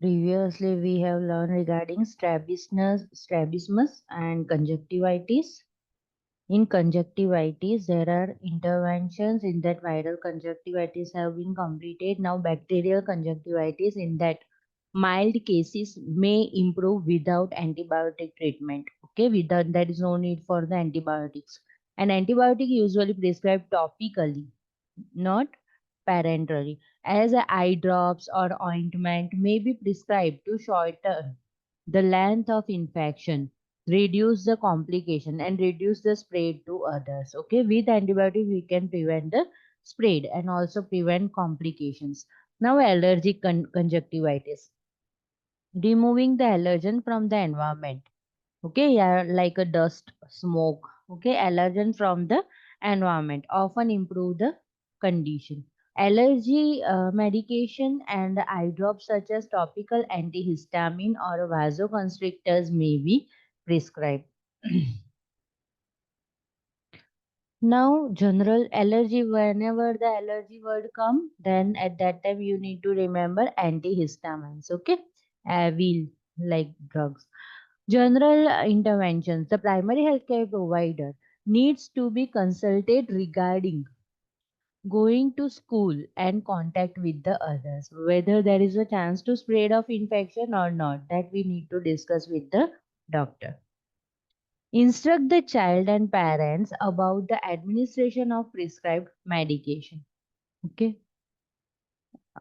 Previously, we have learned regarding strabismus and conjunctivitis. In conjunctivitis, there are interventions in that viral conjunctivitis have been completed. Now, bacterial conjunctivitis in that mild cases may improve without antibiotic treatment. Okay, without there is no need for the antibiotics. An antibiotic usually prescribed topically, not parenterally, as a eye drops or ointment may be prescribed to shorten the length of infection, reduce the complication, and reduce the spread to others. Okay, with antibiotic we can prevent the spread and also prevent complications. Now, allergic conjunctivitis, removing the allergen from the environment. Okay, yeah, like a dust, smoke. Okay, allergen from the environment often improve the condition. Allergy medication and eye drops such as topical antihistamine or vasoconstrictors may be prescribed. Now, general allergy, whenever the allergy word come, then at that time you need to remember antihistamines. Okay, Avil like drugs. General interventions. The primary healthcare provider needs to be consulted regarding going to school and contact with the others, whether there is a chance to spread of infection or not. That we need to discuss with the doctor. Instruct the child and parents about the administration of prescribed medication. Okay,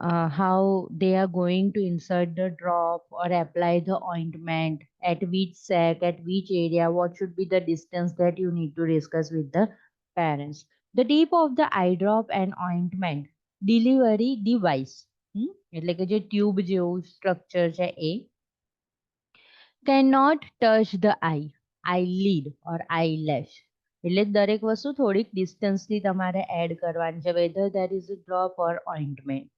how they are going to insert the drop or apply the ointment, at which sac, at which area, what should be the distance, that you need to discuss with the parents. The tip of the eye drop and ointment delivery device, એટલે કે જે tube જેવું structure છે એ cannot touch the eye, eyelid or eyelash. એટલે દરેક વસ્તુ થોડીક ડિસ્ટન્સથી તમારે એડ કરવાની છે, whether there is a drop or ointment.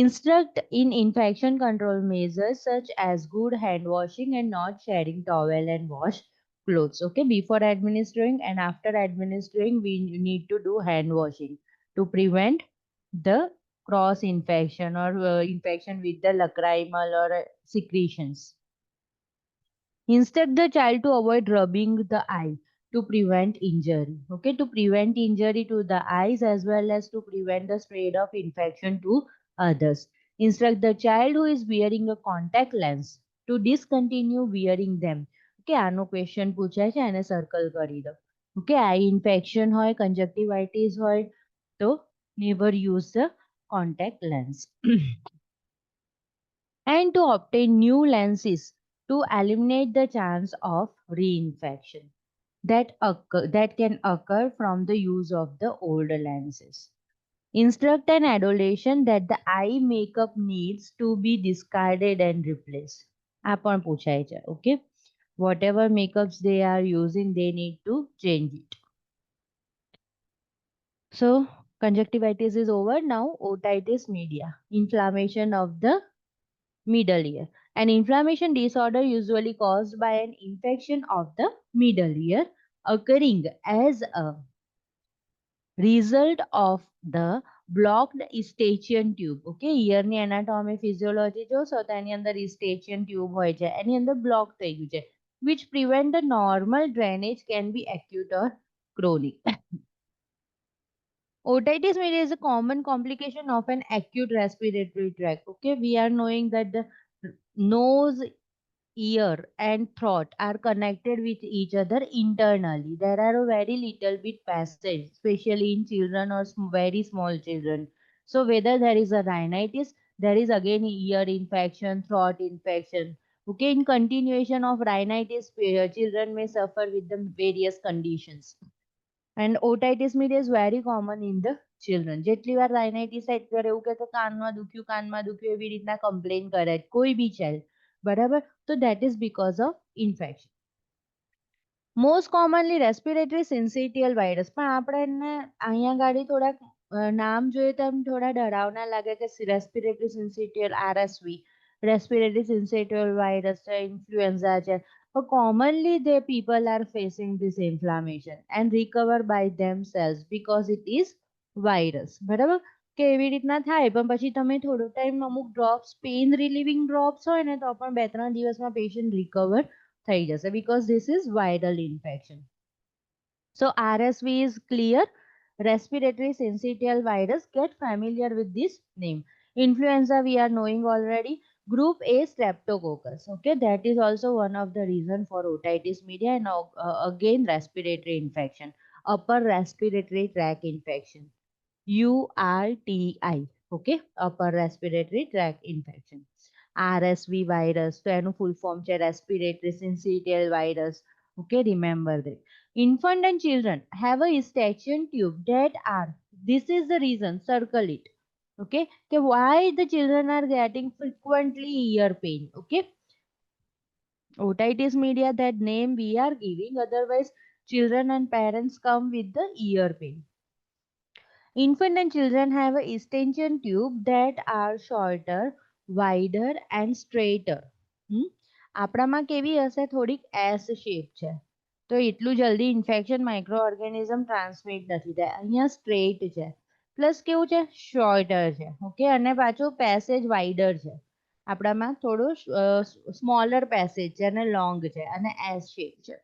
Instruct in infection control measures such as good hand washing and not sharing towel and wash clothes. Okay, before administering and after administering, we need to do hand washing to prevent the cross infection or infection with the lacrimal or secretions. Instruct the child to avoid rubbing the eye to prevent injury. Okay, to prevent injury to the eyes as well as to prevent the spread of infection to others. Instruct the child who is wearing a contact lens to discontinue wearing them. Okay, આનો question પૂછાય છે એને circle કરી દો. Okay, eye infection હોય, conjunctivitis હોય તો never use the contact lens. And to obtain new lenses to eliminate the chance of reinfection that can occur from the use of the older lenses. Instruct an adolescent that the eye makeup needs to be discarded and replaced. આ પણ પૂછાય છે. Okay, whatever makeups they are using, they need to change it. So, conjunctivitis is over. Now, otitis media, inflammation of the middle ear. An inflammation disorder usually caused by an infection of the middle ear occurring as a result of the blocked eustachian tube. Okay, earની anatomy physiology જોશો તો એની અંદર eustachian tube હોય છે, એની અંદર block થઈ ગયું છે, which prevent the normal drainage, can be acute or chronic. Otitis media is a common complication of an acute respiratory tract. Okay, we are knowing that the nose, ear and throat are connected with each other internally. There are a very little bit passage, especially in children or very small children. So whether there is a rhinitis, there is again ear infection, throat infection. Okay, in continuation of rhinitis, children may suffer with the various conditions. And otitis media is very common in the children. જેટલી વાર rhinitis થાય ત્યારે એવું કે કાનમાં દુખ્યું એવી રીતના complain કરે કોઈ બી ચાઇલ્ડ, બરાબર? તો that is because of infection. Most commonly respiratory syncytial virus. પણ આપણે એને અહીંયા ગાડી થોડાક નામ જોઈએ તો એમ થોડા ડરાવના લાગે કે respiratory syncytial RSV, respiratory syncytial virus છે, influenza છે. But commonly the people are facing this inflammation and recover by themselves because it is virus. બરાબર? કે એવી રીતના થાય, પણ પછી તમે થોડો ટાઈમ અમુક ડ્રોપ્સ પેઇન રિલીવિંગ ડ્રોપ્સ હોય ને તો પણ 2-3 દિવસમાં પેશન્ટ રિકવર થઈ જશે, because this is viral infection. So RSV is clear respiratory syncytial virus. Get familiar with this name. Influenza we are knowing already. Group A streptococcus. Okay, that is also one of the reason for otitis media, and again respiratory infection, upper respiratory tract infection. URTI. Okay, upper respiratory tract infection. RSV virus, તો એનું full form છે respiratory syncytial virus. Okay, remember that. Infant and children have a eustachian tube that are, this is the reason, circle it. Okay, okay, why the children are getting frequently ear pain. Okay, otitis media, that name we are giving, otherwise children and parents come with the ear pain. Infant and children have a extension tube that are shorter, wider and straighter. આપણામાં કેવી હશે? થોડીક S shape છે, તો એટલું જલ્દી infection micro organism transmit નથી થાય. અહીંયા સ્ટ્રેટ છે, પ્લસ કેવું છે? શોર્ટર છે. ઓકે, અને પાછું પેસેજ વાઇડર છે. આપણામાં થોડું સ્મોલર પેસેજ છે અને લોંગ છે અને એસ શેપ છે.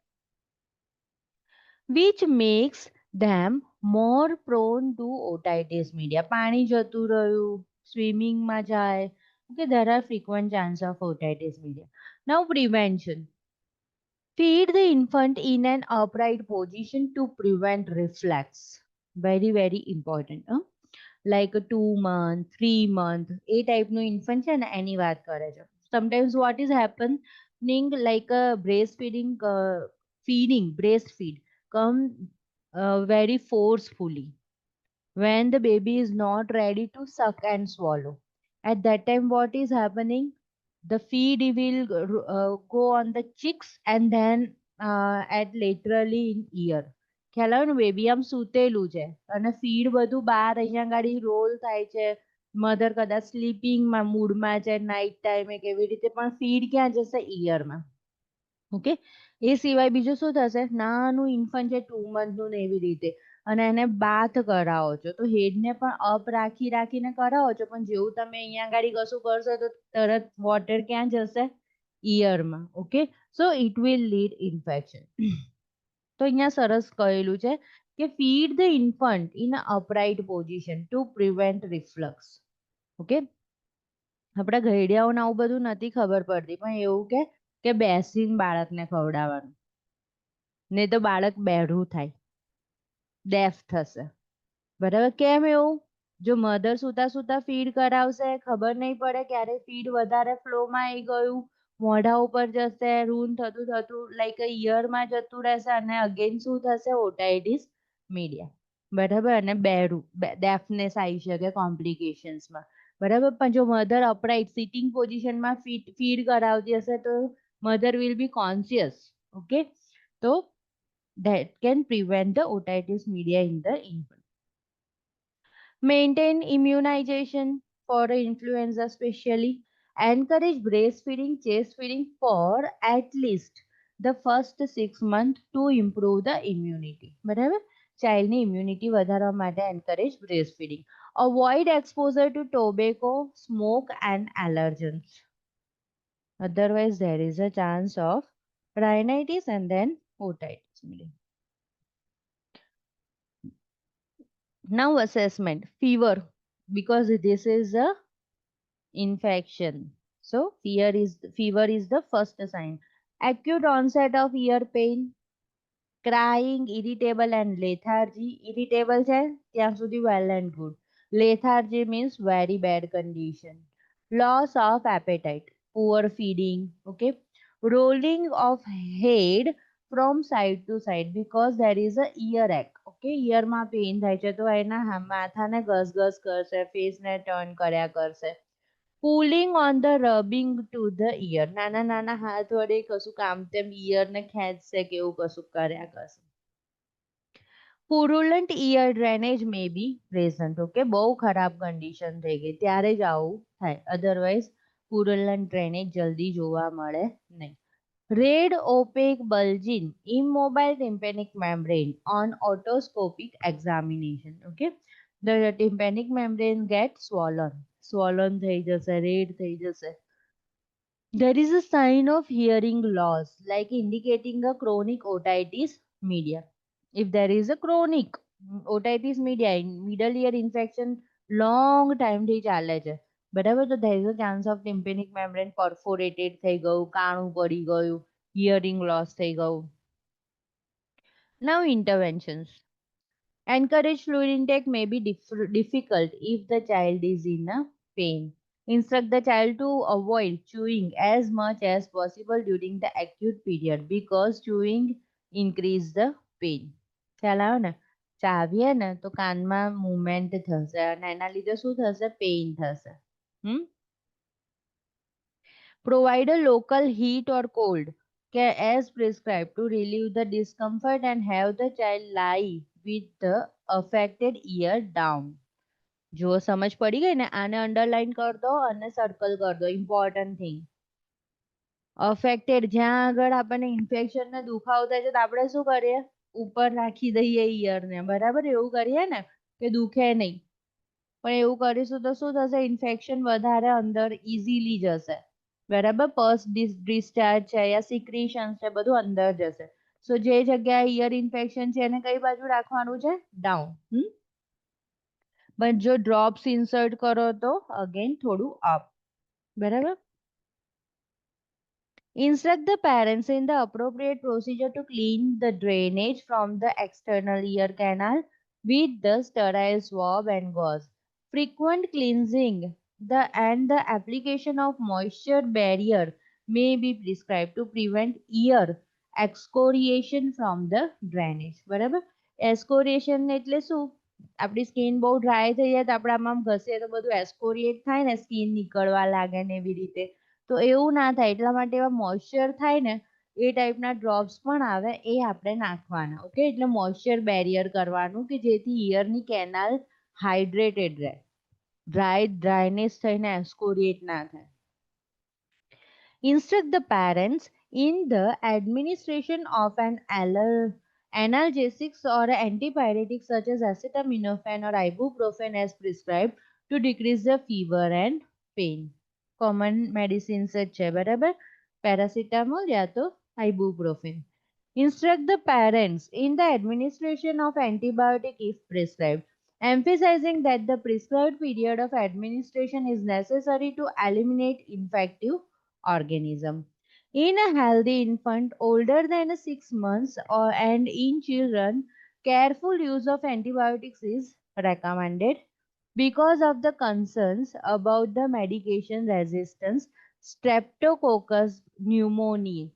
which makes them more prone to otitis media. પાણી જતું રહ્યું, સ્વિમિંગમાં જાય. Okay, there are frequent chances of otitis media. Now prevention. Feed the infant in an upright position to prevent reflux. Very, very important. Like a 2 month, 3 month, એ ટાઈપનું infant છે ને એની વાત કરે છે. Sometimes what is happening, like a breastfeeding, breastfeed come very forcefully when the baby is not ready to suck and swallow. At that time, what is happening? The feed will go on the cheeks and then at laterally in ear. ખ્યાલ આવે ને? Baby આમ સૂતેલું છે અને feed બધું બહાર અહીંયા ગાડી રોલ થાય છે. મધર કદાચ સ્લીપિંગમાં મૂડમાં છે, નાઇટ ટાઈમે કેવી રીતે, પણ ફીડ ક્યાં જશે? ઇયરમાં. ઓકે, એ સિવાય બીજું શું થશે? નાનું ઇન્ફન્ટ છે 2 મંથનું ને એવી રીતે, અને એને બાથ કરાવો છો તો હેડને પણ અપ રાખીને કરાવો છો, પણ જેવું તમે અહીંયા ગાડી કશું કરશો તો તરત વોટર ક્યાં જશે? ઇયરમાં. Okay, so it will lead infection. તો અહીંયા સરસ કહેલું છે કે feed the infant in upright position to prevent reflux. Okay, આપણા ઘડિયાઓને આવું બધું નથી ખબર પડતી, પણ એવું કે બેસીને બાળકને ખવડાવવાનું, નહીં તો બાળક બેઠું થાય, ડેફ થશે. બરાબર? કેમ એવું? જો મધર સૂતા ફીડ કરાવશે, ખબર નહીં પડે ક્યારે ફીડ વધારે ફ્લોમાં આવી ગયું, મોઢા ઉપર જશે, રૂન થતું લાઈક ઇયરમાં જતું રહેશે, અને અગેન શું થશે? Otitis media. બરાબર? અને બેરું, ડેફનેસ આવી શકે કોમ્પ્લિકેશન્સમાં. બરાબર? પણ જો મધર અપરાઇટ સિટિંગ પોઝિશનમાં ફીડ કરાવતી હશે તો mother will be conscious. Okay, તો that can prevent the otitis media in the infant. Maintain immunization for influenza especially. Encourage breastfeeding, chest feeding for at least the first 6 months to improve the immunity. બરાબર? ચાઇલ્ડની immunity વધારવા માટે encourage breastfeeding. Avoid exposure to tobacco, smoke and allergens. Otherwise, there is a chance of rhinitis and then otitis media. Now assessment. Fever, because this is a infection. So fever is the first sign. Acute onset of ear pain, crying, irritable and lethargy. Irritable છે ત્યાં સુધી well and good. Lethargy means very bad condition. Loss of appetite, poor feeding. Okay, rolling of head from side to side because there is a ear ache. Okay, ઇયરમાં pain થાય છે તો એના માથાને ગસગસ કરશે, ફેસને turn કર્યા કરશે. Pulling on the rubbing to the ear, નાના નાના હાથ વડે કશું કામ તેમ ઇયરને ખેંચશે કે એવું કશું કર્યા કરશે. પુરુલન્ટ ઇયર ડ્રેનેજ મે બી પ્રેઝન્ટ. ઓકે, બહુ ખરાબ કન્ડિશન થઈ ગઈ ત્યારે જ આવું થાય, અધરવાઇઝ પુરુલન્ટ ડ્રેનેજ જલ્દી જોવા મળે નહીં. Red opaque bulging, immobile tympanic membrane on otoscopic examination. Okay, The tympanic membrane gets swollen થઈ જશે, red થઈ જશે. There is a sign of hearing loss, like indicating a chronic otitis media. If there is a chronic otitis media, middle ear infection, long time થી ચાલે છે, બરાબર, તો there is a chance of tympanic membrane perforated થઈ ગયું, કાણું પડી ગયું, hearing loss થઈ ગયું. Now interventions. Encourage fluid intake may be difficult if the child is in a pain. Instruct the child to avoid chewing as much as possible during the acute period because chewing increase the pain. ખ્યાલ આવે ને, ચાવીએ ને તો કાનમાં movement થશે અને એના લીધે શું થશે, પેઇન થશે. Provide a local heat or cold care as prescribed to relieve the discomfort and have the child lie with the affected ear down. જો સમજ પડી ગઈ ને, આને અંડરલાઈન કર દો અને સર્કલ કર દો. ઇમ્પોર્ટન્ટ થિંગ, અફેક્ટેડ જ્યાં આગળ આપણને ઇન્ફેક્શન ને દુખાવો થાય છે તો આપણે શું કરીએ, ઉપર રાખી દઈએ ઇયરને, બરાબર, એવું કરીએ ને કે દુખે નહીં. પણ એવું કરીશું તો શું થશે, ઇન્ફેક્શન વધારે અંદર ઇઝીલી જશે, બરાબર. પર્સ ડિસ્ચાર્જ છે યા સિક્રીશન છે, બધું અંદર જશે. સો જે જગ્યાએ ઇયર ઇન્ફેક્શન છે એને કઈ બાજુ રાખવાનું છે, ડાઉન. પણ જો ડ્રોપ્સ ઇન્સર્ટ કરો તો અગેન થોડું અપ, બરાબર. Instruct the parents in the appropriate procedure to clean the drainage from the external ear canal with the sterile swab and gauze. Frequent cleansing and the application of moisture barrier may be prescribed to prevent ear excoriation from the drainage. બરાબર, excoriation એટલે શું, આપણી skin બહુ dry થઈ જાય તો આપણે આમાં ઘસીએ તો બધું એસ્કોરિએટ થાય ને, સ્કિન નીકળવા લાગે ને એવી રીતે. તો એવું ના થાય એટલા માટે એવા મોઇશ્ચર થાય ને એ ટાઈપના ડ્રોપ્સ પણ આવે, એ આપણે નાખવાના. ઓકે, એટલે મોઇશ્ચર બેરિયર કરવાનું કે જેથી ઇયરની કેનાલ હાઇડ્રેટેડ રહે, ડ્રાયનેસ થઈને એસ્કોરિએટ ના થાય. Instruct the parents in the administration of an analgesics or antipyretic such as acetaminophen or ibuprofen as prescribed to decrease the fever and pain. Common medicines જ છે, બરાબર, પેરાસિટામોલ યા તો ibuprofen. Instruct the parents in the administration of antibiotic if prescribed, emphasizing that the prescribed period of administration is necessary to eliminate infective organism. In a healthy infant older than 6 months and in children, careful use of antibiotics is recommended because of the concerns about the medication resistance, streptococcus pneumoniae,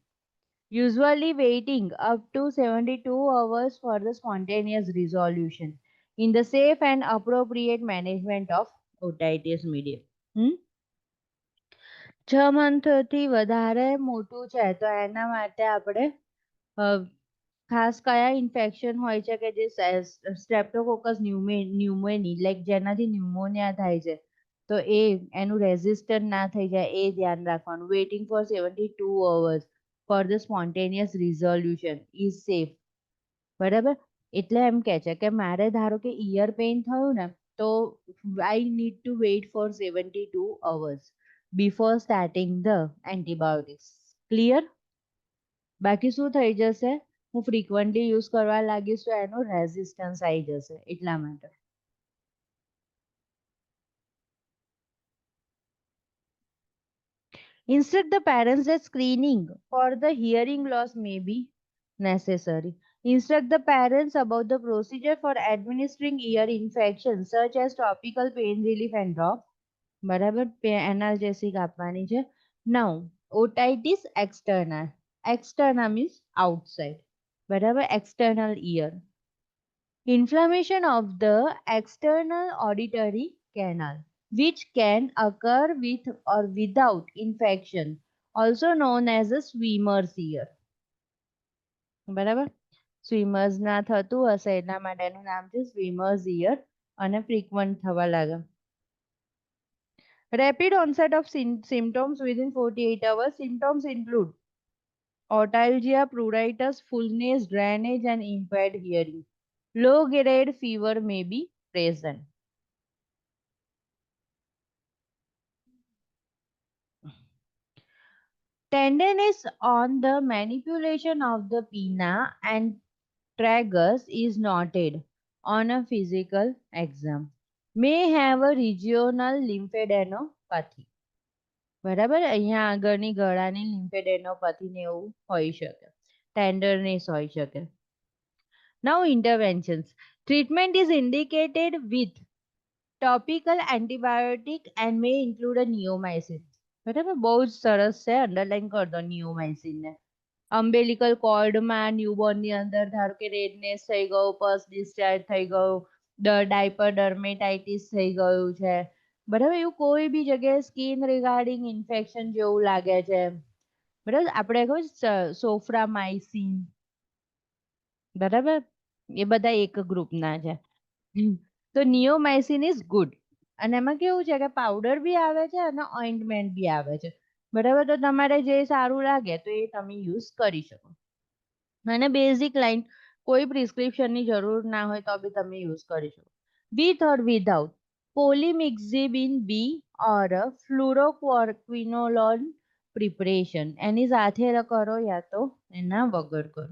usually waiting up to 72 hours for the spontaneous resolution in the safe and appropriate management of otitis media. 6 મંથથી વધારે મોટું છે તો એના માટે આપણે ખાસ કયા infection હોય છે કે જે સ્ટ્રેપ્ટોકોકસ ન્યુમોની, લાઈક જેનાથી ન્યુમોનિયા થાય છે, તો એનું રેઝિસ્ટન્ટ ના થઈ જાય એ ધ્યાન રાખવાનું. Waiting for 72 hours for the spontaneous resolution is safe, બરાબર. એટલે એમ કે છે કે મારે ધારો કે ઇયર પેઇન થયું ને તો I need to weight four 72 hours before starting the antibiotics. Clear? બાકી શું થઈ જશે, હું ફ્રીક્વન્ટલી યુઝ કરવા લાગીશ તો એનો રેઝિસ્ટન્સ આવી જશે, એટલા માટે. Instruct the parents that screening for the hearing loss may be necessary. Instruct the parents about the procedure for administering ear infections such as topical pain relief and drop, બરાબર, analgesic આપવાની છે. Now, otitis externa. Externa means outside, બરાબર, external ear. Inflammation of the external auditory canal, which can occur with or without infection, also known as a swimmer's ear. બરાબર, સ્વિમર્સ ના થતું હશે એટલા માટે એનું નામ છે સ્વિમર્સ ઇયર અને ફ્રીક્વન્ટ થવા લાગે. Rapid onset of symptoms within 48 hours. Symptoms include otalgia, pruritus, fullness, drainage, and impaired hearing. Low grade fever may be present. Tenderness on the manipulation of the pinna and tragus is noted on a physical exam. May have a regional lymphadenopathy. બરાબર, અહીંયા આગળની ગળાની lymphadenopathy ને એવું હોઈ શકે. Tenderness હોઈ શકે. Now interventions. Treatment is indicated with topical antibiotic and may include a neomycin. બરાબર, બહુ જ સરસ છે, અંડરલાઈન કરી દો નિયોમાઇસિન ને. અમ્બેલિકલ કોર્ડમાં ન્યૂબોર્નની અંદર ધારો કે રેડનેસ થઈ ગયો, પસ ડિસ્ચાર્જ થઈ ગયો, ડાયપર ડર્મેટાઇટિસ થઈ ગયું છે, બરાબર, એવું કોઈ બી જગ્યાએ સ્કિન રિગાર્ડિંગ ઇન્ફેક્શન જેવું લાગે છે, બરાબર, આપણે કહ્યું સોફ્રામાઇસિન, બરાબર, એ બધા એક ગ્રુપના છે. તો નિયોમાઇસિન ઇઝ ગુડ, અને એમાં કેવું છે કે પાવડર બી આવે છે અને ઓઇન્ટમેન્ટ બી આવે છે, બરાબર. તો તમારે જે સારું લાગે તો એ તમે યુઝ કરી શકો. અને બેઝિક લાઈન, કોઈ પ્રિસ્ક્રિપ્શનની જરૂર ના હોય તો બી તમે યુઝ કરી શકો. With or without polymyxin B or fluoroquinolone preparation, એની સાથે કરો યા તો એના વગર કરો.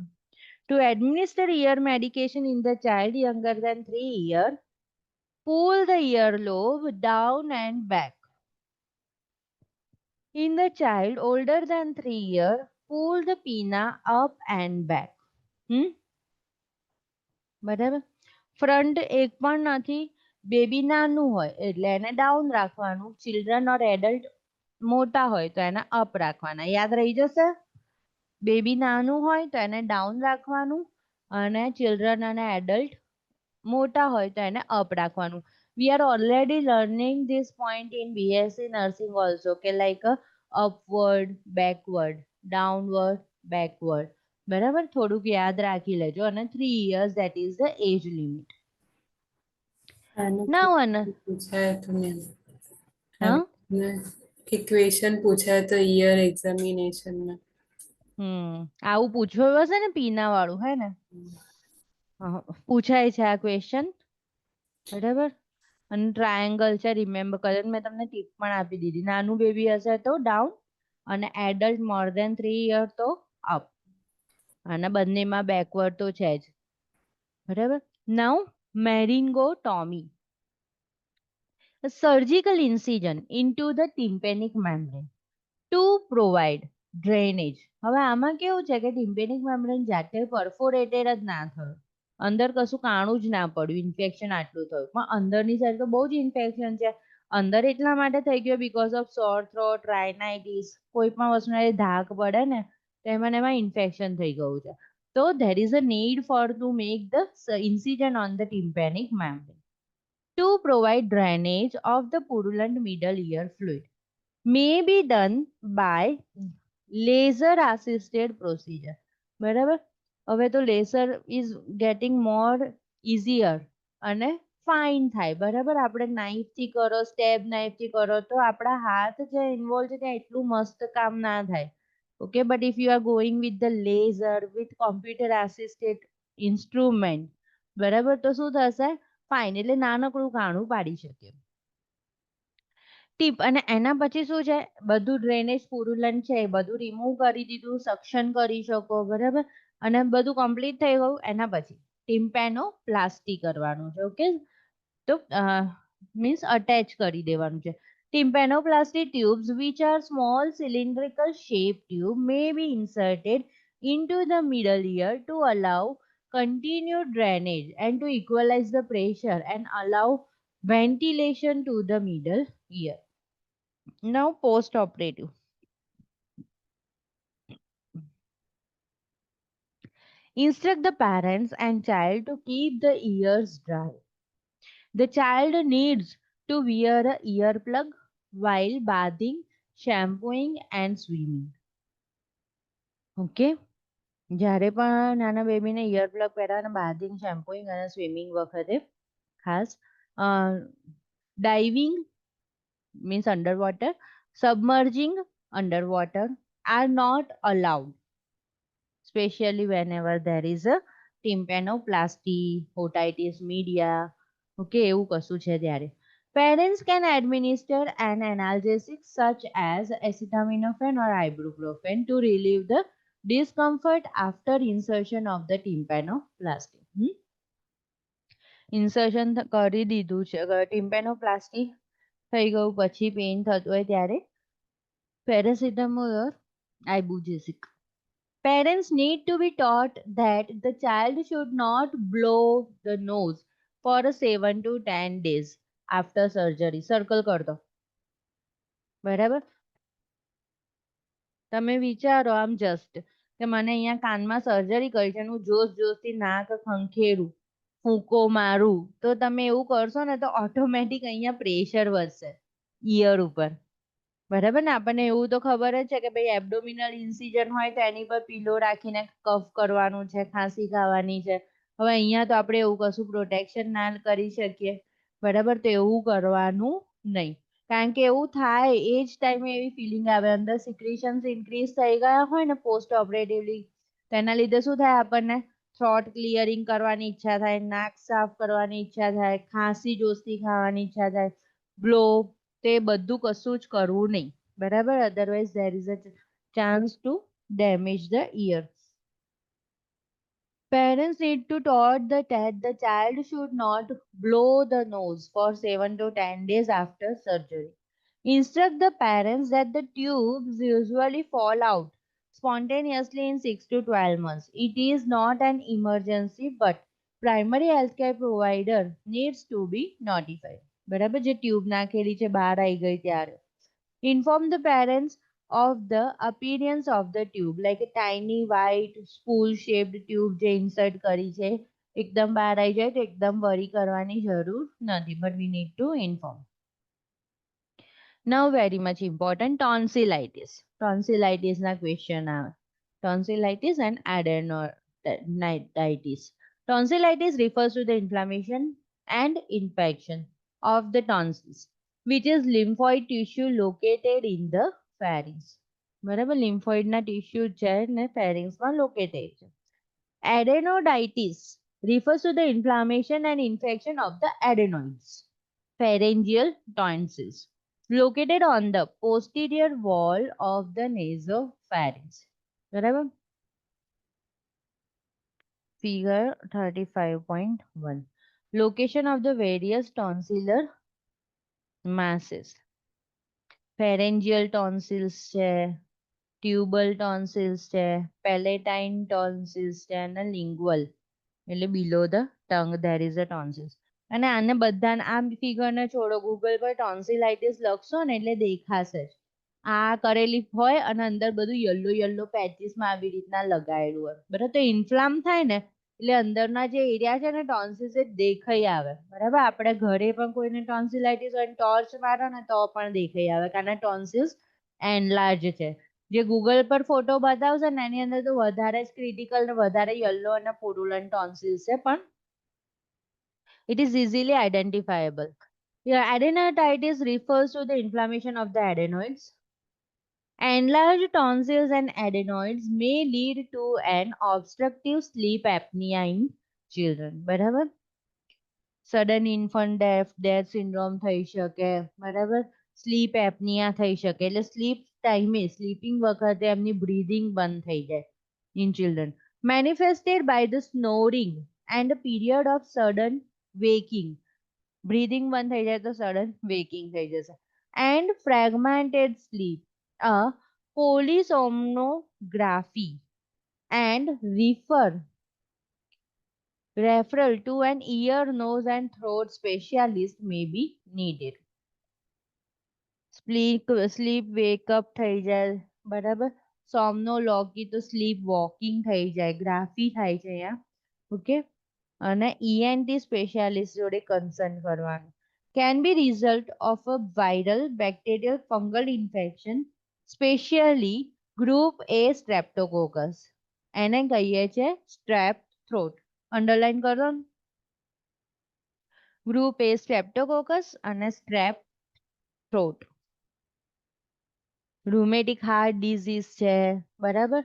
To administer ear medication in the child younger than 3 years, pull the earlobe down and back. In the child older than 3 years, pull the pinna up and back. બરાબર, front એક પણ નથી, બેબી નાનું હોય એટલે એને ડાઉન રાખવાનું, children ઓર adult મોટા હોય તો એને અપ રાખવાના. યાદ રહી જશે. બેબી નાનું હોય તો એને ડાઉન રાખવાનું, અને ચિલ્ડ્રન અને એડલ્ટ મોટા હોય તો એને અપ રાખવાનું. We are already learning this point in BSc nursing also, કે like upward, backward, downward, backward. બરાબર, થોડુંક યાદ રાખી લેજો. અને 3 years, that is the age limit. Now પૂછાય તો મેમ કે ક્વેશ્ચન પૂછાય તો ઈયર એક્ઝામિનેશનમાં આવું પૂછવું હશે ને પીના વાળું, હે ને, પૂછાય છે આ ક્વેશ્ચન, બરાબર. અને ટ્રાયેંગલ છે, રિમેમ્બર કરો. મેં તમને ટીપ પણ આપી દીધી. નાનું બેબી હશે તો ડાઉન, અને એડલ્ટ મોર ધેન 3 યર તો અપ, અને બંનેમાં બેકવર્ડ તો છે જ, બરાબર. નાઉ મેરિંગોટોમી, surgical incision into the tympanic membrane to provide drainage. હવે આમાં કેવું છે કે ટિમ્પેનિક મેમ્બ્રેન જાતે પરફોરેટેડ જ ના થયું, અંદર કશું કાણું જ ના પડ્યું, ઇન્ફેક્શન આટલું થયું, પણ અંદરની સાઈડ તો બહુ જ ઇન્ફેક્શન છે. અંદર એટલા માટે થઈ ગયો બીકોઝ ઓફ સોર થ્રોટ, રાઇનાઇટિસ, કોઈ પણ વસ્તુના ધાક પડે ને તો એમાં ઇન્ફેક્શન થઈ ગયું છે. તો there is a need for to make the incision on the tympanic membrane to provide drainage of the purulent middle ear fluid. May be done by laser assisted procedure. બરાબર, હવે તો laser is getting more easier અને fine થાય, બરાબર. આપણે નાઇફથી કરો, સ્ટેબ નાઇફથી કરો તો આપણા હાથ જે ઇન્વોલ્વ છે ત્યાં એટલું મસ્ત કામ ના થાય. Okay, but if you are going with the laser, with computer assisted instrument, બરાબર, તો શું થશે, ફાઇન, એટલે નાનકડું કાણું પાડી શકે. ટીપ, અને એના પછી શું છે, બધું ડ્રેનેજ પુરુલન્ટ છે એ બધું રિમૂવ કરી દીધું, સક્શન કરી શકો, બરાબર. અને બધું કમ્પ્લીટ થઈ ગયું. એના પછી ટિમ્પેનોપ્લાસ્ટી કરવાનું છે. ઓકે, તો મીન્સ અટેચ કરી દેવાનું છે. Tympanoplasty tubes, which are small cylindrical shaped tube, may be inserted into the middle ear to allow continued drainage and to equalize the pressure and allow ventilation to the middle ear. Now post-operative. Instruct the parents and child to keep the ears dry. The child needs to wear a earplug while bathing, shampooing and swimming. Okay, જ્યારે પણ નાના બેબીને ઇયરપ્લગ પહેરાવે, bathing, શેમ્પુઇંગ અને swimming વખતે ખાસ. Diving means underwater, submerging underwater are not allowed, especially whenever there is a tympanoplasty, otitis media. Okay, એવું કશું છે ત્યારે. Parents can administer an analgesic such as acetaminophen or ibuprofen to relieve the discomfort after insertion of the tympanoplasty. Insertion કરી દીધું છે ટિમ્પેનોપ્લાસ્ટી થઈ ગયું પછી પેઇન થતું હોય ત્યારે paracetamol or ibugesic. Parents need to be taught that the child should not blow the nose for 7 to 10 days after surgery. Circle કર દો. બરાબર? તમે વિચારો આમ જસ્ટ કે મને અહીંયા કાનમાં સર્જરી કરી છે હું જોશથી નાક ખંખેરું ફૂંકો મારું તો તમે એવું કરશો ને તો ઓટોમેટિક અહીંયા પ્રેશર વધશે ઈયર ઉપર. બરાબર ને આપણને એવું તો ખબર જ છે કે ભાઈ એબ્ડોમિનલ ઇન્સિઝન હોય તો એની પર પીલો રાખીને કફ કરવાનું છે ખાંસી ખાવાની છે. હવે અહીંયા તો આપણે એવું કશું પ્રોટેક્શન ના કરી શકીએ. બરાબર તો એવું કરવાનું નહીં કારણ કે એવું થાય એ જ ટાઈમે એવી ફિલિંગ આવે અંદર સિક્રેશન્સ ઇન્ક્રીઝ થઈ ગયા હોય ને પોસ્ટ ઓપરેટિવલી તેના લીધે શું થાય આપણને થ્રોટ ક્લિયરિંગ કરવાની ઈચ્છા થાય નાક સાફ કરવાની ઈચ્છા થાય ખાંસી જોશથી ખાવાની ઈચ્છા થાય બ્લો તે બધું કશું જ કરવું નહીં. બરાબર otherwise there is a chance to damage the ear. Parents need to taught that the child should not blow the nose for 7 to 10 days after surgery. Instruct the parents that the tubes usually fall out spontaneously in 6 to 12 months. It is not an emergency, but primary healthcare provider needs to be notified. બરાબર જે tube નાખેલી છે બહાર આવી ગઈ ત્યારે. Inform the parents of the appearance of the tube like a tiny white spool shaped tube જે insert કરી છે એકદમ બહાર આવી જાય તો એકદમ worry કરવાની જરૂર નથી but we need to inform. Now very much important tonsillitis. Tonsillitis ના question આવે. Tonsillitis and adenoiditis. Tonsillitis refers to the inflammation and infection of the tonsils which is lymphoid tissue located in the pharynx. બરાબર lymphoid ના tissue છે ને pharynx માં located છે. Adenoiditis refers to the inflammation and infection of the adenoids, pharyngeal tonsils, located on the posterior wall of the nasopharynx. બરાબર Figure 35.1. Location of the various tonsillar masses. Pharyngeal tonsils છે ટ્યુબલ tonsils છે palatine tonsils છે અને lingual એટલે below the tongue there is a tonsils. અને આને બધા આ ફિગરને છોડો ગૂગલ પર ટોન્સિલાઇટિસ લખશો ને એટલે દેખાશે જ આ કરેલી હોય અને અંદર બધું યલો પેચીસમાં આવી રીતના લગાયેલું હોય બરાબર તો ઇન્ફ્લામ થાય ને એટલે અંદરના જે એરિયા છે ને ટોન્સિલ્સ એ દેખાઈ આવે બરાબર આપણે ઘરે પણ કોઈને ટોન્સિલાઇટિસ હોય ટોર્ચ મારો ને તો પણ દેખાઈ આવે કારણ ટોન્સિલ્સ એનલાર્જ છે જે ગૂગલ પર ફોટો બતાવશે ને એની અંદર તો વધારે જ ક્રિટિકલ ને વધારે યલો અને પુરુલન્ટ ટોન્સિલ્સ છે પણ it is easily identifiable. Yeah, adenoiditis refers to the inflammation of the adenoids. Enlarged tonsils and adenoids may lead to an obstructive sleep apnea in children. બરાબર સડન ઇન્ફન્ટ ડેથ સિન્ડ્રોમ થઈ શકે બરાબર slip apnoea થઈ શકે એટલે slip ટાઈમે sleeping વખતે એમની બ્રીધિંગ બંધ થઈ જાય in children manifested by the snoring and period of sudden waking breathing બંધ થઈ જાય તો સડન વેકિંગ થઈ જશે and fragmented sleep a polysomnography and referral to an ear, nose and throat specialist may be needed. Sleep wake up થઈ જાય બરાબર સોમનોલોગી તો સ્લીપ વોકિંગ થઈ જાય ગ્રાફી થાય છે અહીંયા ઓકે અને ENT સ્પેશિયાલિસ્ટ જોડે કન્સર્ન કરવાનું can be result of a viral bacterial fungal infection especially group A streptococcus એને કહીએ છે strep throat અંડરલાઈન કરો ગ્રુપ એ સ્ટ્રેપ્ટોકોકસ અને સ્ટ્રેપ થ્રોટ રૂમેટિક હાર્ટ ડિઝીઝ છે બરાબર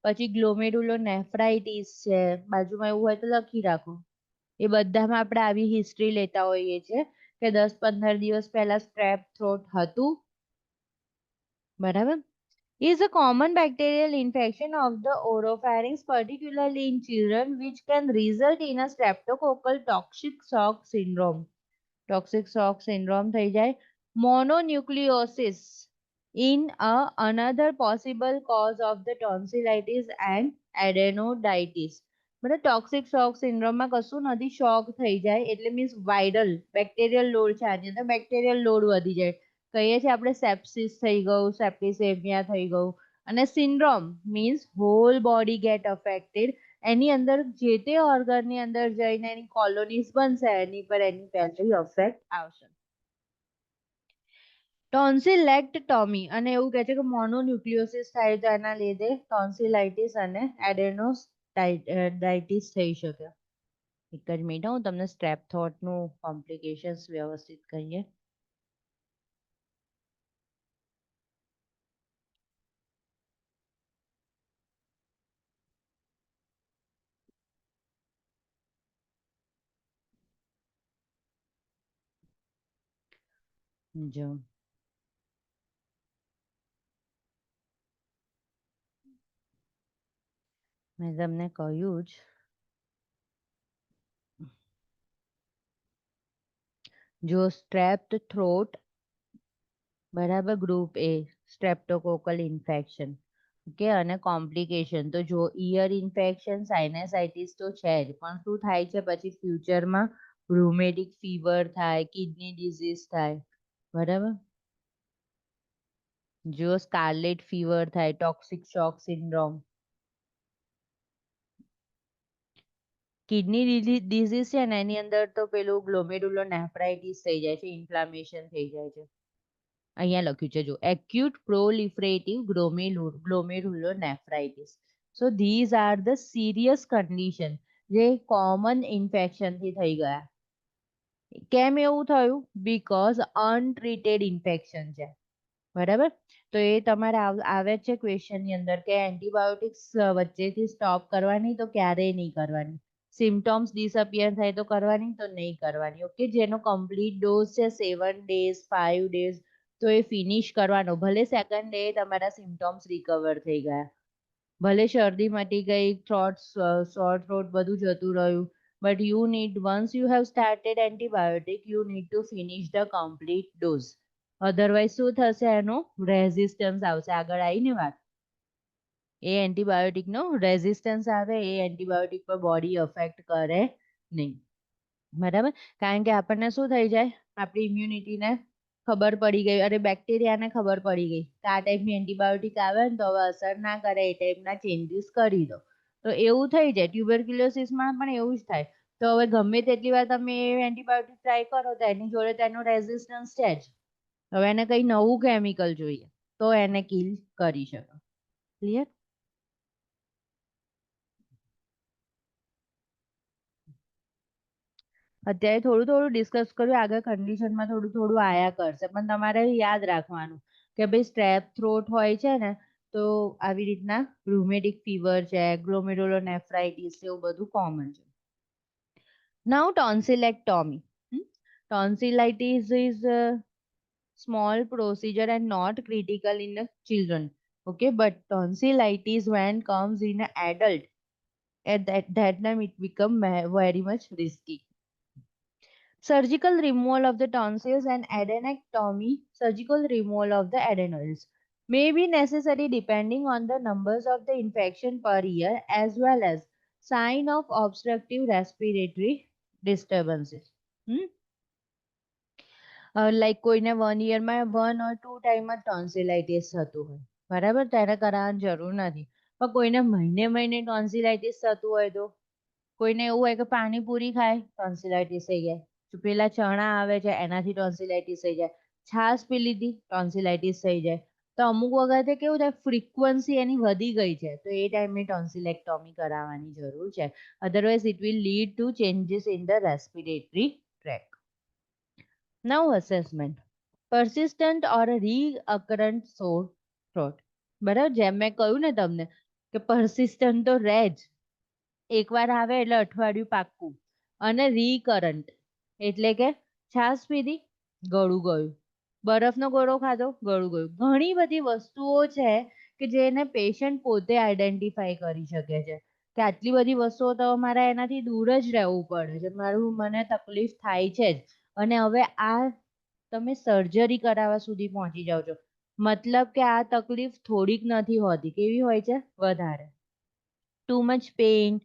પછી ગ્લોમેરુલો નેફ્રાઇટિસ છે બાજુમાં એવું હોય તો લખી રાખો એ બધામાં આપણે આવી હિસ્ટ્રી લેતા હોઈએ છીએ કે 10-15 દિવસ પહેલા સ્ટ્રેપ થ્રોટ હતું, બરાબર. Is a common bacterial infection of the oropharynx, particularly in children, which can result in a streptococcal toxic shock syndrome. Toxic shock syndrome થઈ જાય. Mononucleosis in another possible cause of the tonsillitis and adenoiditis. બરાબર, toxic શોક સિન્ડ્રોમમાં કશું નથી, શોક થઈ જાય એટલે means viral bacterial load છે, આની અંદર બેક્ટેરિયલ લોડ વધી જાય, કહીએ છીએ આપણે સેપ્સિસ થઈ ગયું, સેપ્ટિસેમિયા થઈ ગયું. અને syndrome means whole body get affected, એની અંદર જે તે ઓર્ગનની અંદર જઈને એની કોલોનીઝ બનશે, એની પર એની પહેલી અફેક્ટ આવશે. ટોન્સિલેક્ટોમી, અને એવું કહે છે કે મોનોન્યુક્લિયોસિસ થાય તો એના લીધે ટોન્સિલાઇટિસ અને એડેનોડાઇટિસ થઈ શકે. એક જ મિનિટ, હું તમને સ્ટ્રેપ થ્રોટનું કોમ્પ્લિકેશન્સ વ્યવસ્થિત કહીએ. જો મેં તમને કહ્યું જ, જો સ્ટ્રેપ્ડ થ્રોટ, બરાબર, ગ્રુપ એ સ્ટ્રેપ્ટોકોકલ ઇન્ફેક્શન, ઓકે, અને કોમ્પ્લિકેશન તો જો ઇયર ઇન્ફેક્શન, સાઇનસાઇટિસ તો છે જ, પણ શું થાય છે પછી ફ્યુચરમાં રૂમેટિક ફીવર થાય, કિડની ડિઝીઝ થાય, બરાબર. જો સ્કાર્લેટ ફીવર થાય, ટોક્સિક શોક સિન્ડ્રોમ, કિડની ડિઝીઝ છે ને એની અંદર તો પેલું ગ્લોમેરુલોનેફ્રાઇટિસ થઈ જાય છે, ઇન્ફ્લામેશન થઈ જાય છે. અહીંયા લખ્યું છે જો acute proliferative glomerulonephritis. So these are the serious condition જે કોમન ઇન્ફેક્શન થી થઈ ગયા. કેમ એવું થયું? બીકોઝ અનટ્રીટેડ ઇન્ફેક્શન છે, બરાબર. તો એ તમારે આવે છે ક્વેશ્ચન ની અંદર કે એન્ટીબાયોટિક્સ વચ્ચેથી સ્ટોપ કરવાની તો ક્યારેય નહીં કરવાની, સિમ્ટોમ્સ ડિસઅપિયર થાય તો કરવાની તો નહીં કરવાની, ઓકે. જેનો કમ્પ્લીટ ડોઝ છે 7 days 5 days, તો એ ફિનિશ કરવાનો, ભલે સેકન્ડ ડે તમારા સિમ્ટોમ્સ રિકવર થઈ ગયા, ભલે શરદી મટી ગઈ, સોર થ્રોટ બધું જતું રહ્યું, but you need, once you have started antibiotic, you need to finish the complete dose. Otherwise શું થશે? એનો રેઝિસ્ટન્સ આવશે. આગળ આવીને વાત, એ એન્ટીબાયોટિક નો રેઝિસ્ટન્સ આવે, એ એન્ટીબાયોટિક પર બોડી અફેક્ટ કરે નહીં, બરાબર. કારણ કે આપણને શું થઈ જાય, આપણી ઇમ્યુનિટીને ખબર પડી ગઈ, અરે બેક્ટેરિયાને ખબર પડી ગઈ કે આ ટાઈપની એન્ટીબાયોટિક આવે ને તો હવે અસર ના કરે, એ ટાઈપના ચેન્જીસ કરી દો, તો એવું થઈ જાય. ટ્યુબરક્યુલોસિસમાં પણ એવું જ થાય. તો હવે ગમે તેટલી વાર તમે એન્ટીબાયોટિક ટ્રાય કરો તો એની જોડે તેનો રેઝિસ્ટન્સ છે જ, હવે એને કઈ નવું કેમિકલ જોઈએ તો એને કિલ કરી શકે. ક્લિયર? અત્યારે થોડું થોડું ડિસ્કસ કર્યું, આગળ કન્ડિશનમાં થોડું થોડું આયા કરશે, પણ તમારે યાદ રાખવાનું કે ભાઈ સ્ટ્રેપ થ્રોટ હોય છે ને તો આવી રીતના રૂમેટિક ફીવર છે, ગ્લોમેરુલોનેફ્રાઇટિસ, એવું બધું કોમન છે. નાઉ ટોન્સિલેક્ટોમી. Tonsillitis is a small procedure and not critical in the children, okay, but tonsillitis when comes in an adult, at that time it become very much risky. Surgical removal of the tonsils and adenectomy, surgical removal of the adenoids, may be necessary depending on the numbers of the infection per year as well as sign of obstructive respiratory disturbances. Like કોઈને 1 year માં 1 or 2 ટાઈમમાં ટોન્સિલાઇટિસ થતું હોય, બરાબર, ત્યારે કરાવવાની જરૂર નથી. પણ કોઈને મહિને મહિને ટોન્સિલાઇટિસ થતું હોય તો, કોઈને એવું હોય કે પાણીપુરી ખાય ટોન્સિલાઇટિસ થઈ જાય, પેલા ચણા આવે છે એનાથી ટોન્સિલાઇટિસ થઈ જાય, છાશ પી લીધી ટોન્સિલાઇટિસ થઈ જાય, તો અમુક વખતે કેવું થાય, ફ્રીક્વન્સી એની વધી ગઈ છે તો એ ટાઈમે ટોન્સિલેક્ટોમી કરાવવાની જરૂર છે. Otherwise it will lead to changes in the respiratory track. Now assessment. Persistent or recurrent sore throat. બરાબર, જેમ મેં કહ્યું ને તમને કે persistent તો રહે જ, એકવાર આવે એટલે અઠવાડિયું પાક્કું, અને recurrent એટલે કે છાશ પીધી, ગળું ગયું. બરફનો ગોળો ખાધો, ગળું ગયું. ઘણી બધી વસ્તુઓ છે કે જેને પેશન્ટ પોતે આઈડેન્ટિફાઈ કરી શકે છે કે આટલી બધી વસ્તુઓ તો મારે એનાથી દૂર જ રહેવું પડે છે, મને તકલીફ થાય છે જ. અને હવે આ તમે સર્જરી કરાવવા સુધી પહોંચી જાઓ છો, મતલબ કે આ તકલીફ થોડીક નથી હોતી, કેવી હોય છે? વધારે. ટુ મચ પેઇન,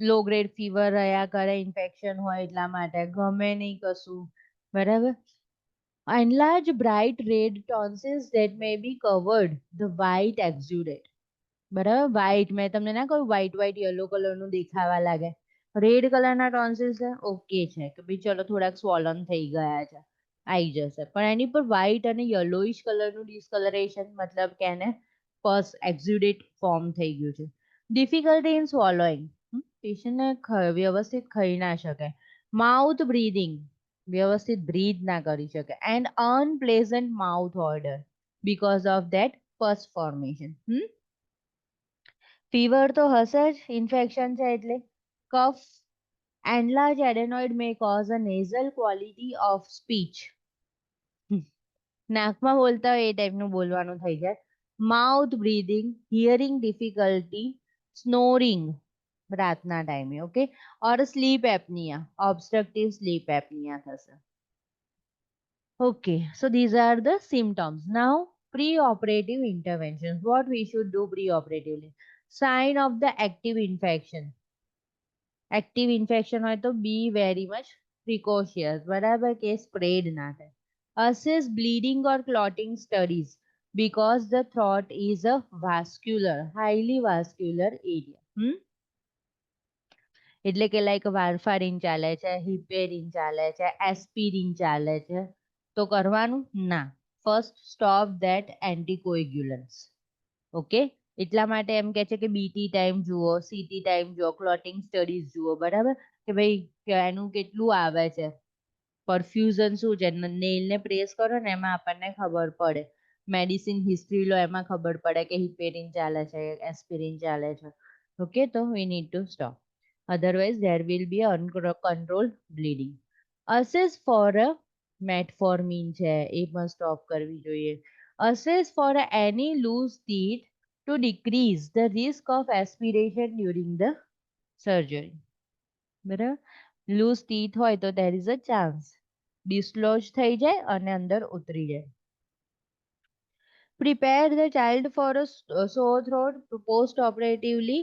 લો ગ્રેડ ફીવર રહ્યા કરે, ઇન્ફેક્શન હોય એટલા માટે, ગમે નહીં કશું, બરાબર. Enlarge bright red tonsils that may be covered the white exudate. બરાબર, વ્હાઈટ મેં તમને ના કહ્યું વ્હાઈટ વ્હાઈટ યલો કલરનું દેખાવા લાગે, રેડ કલરના ટોન્સિલ્સ છે, ઓકે છે કે ભાઈ ચલો થોડાક સ્વોલન થઈ ગયા છે, આવી જશે. પણ એની પર વ્હાઈટ અને યલોઇશ કલરનું ડિસ્કલરેશન, મતલબ કે એને પસ એક્ઝ્યુડેટ ફોર્મ થઈ ગયું છે. ડિફિકલ્ટી ઇન સ્વોલોઈંગ, પેશન્ટને વ્યવસ્થિત ખાઈ ના શકે. માઉથ બ્રીધિંગ, વ્યવસ્થિત બ્રીથ ના કરી શકે. And unpleasant mouth odour because of that pus formation. Fever તો હશે જ, ઇન્ફેક્શન છે એટલે. કફ, enlarged adenoid may cause a nasal quality of speech. નાકમાં બોલતા હોય એ ટાઈપનું બોલવાનું થઈ જાય. Mouth breathing, hearing difficulty, snoring રાતના ટાઈમે, okay, or sleep apnea, obstructive sleep apnea થશે. Okay, so these are the symptoms. Now, pre-operative interventions. What we should do pre-operatively? Sign of the active infection. Active infection હોય તો be very much precautious, બરાબર, કે spread ના થાય. Assess bleeding or clotting studies because the throat is a vascular, highly vascular area. એટલે કે like વારફારીન ચાલે છે, હિપેરિન ચાલે છે, એસ્પિરિન ચાલે છે, તો કરવાનું ના. First stop that anticoagulants. Okay, એટલા માટે એમ કે છે કે બીટી ટાઈમ જુઓ, સીટી ટાઈમ જુઓ, ક્લોટિંગ સ્ટડીઝ જુઓ, બરાબર, કે ભાઈ એનું કેટલું આવે છે, પરફ્યુઝન શું છે, નેલને પ્રેસ કરો ને એમાં આપણને ખબર પડે. મેડિસિન હિસ્ટ્રી લો એમાં ખબર પડે કે હિપેરિન ચાલે છે, એસ્પિરિન ચાલે છે. ઓકે, તો we need to stop, otherwise there will be uncontrolled bleeding. Assess for a metformin છે એ પણ સ્ટોપ કરવી જોઈએ. Assess for any loose teeth to decrease the risk of aspiration during the surgery. બરાબર, loose teeth હોય તો there is a chance dislodge થઈ જાય અને અંદર ઉતરી જાય. Prepare the child for a sore throat post-operatively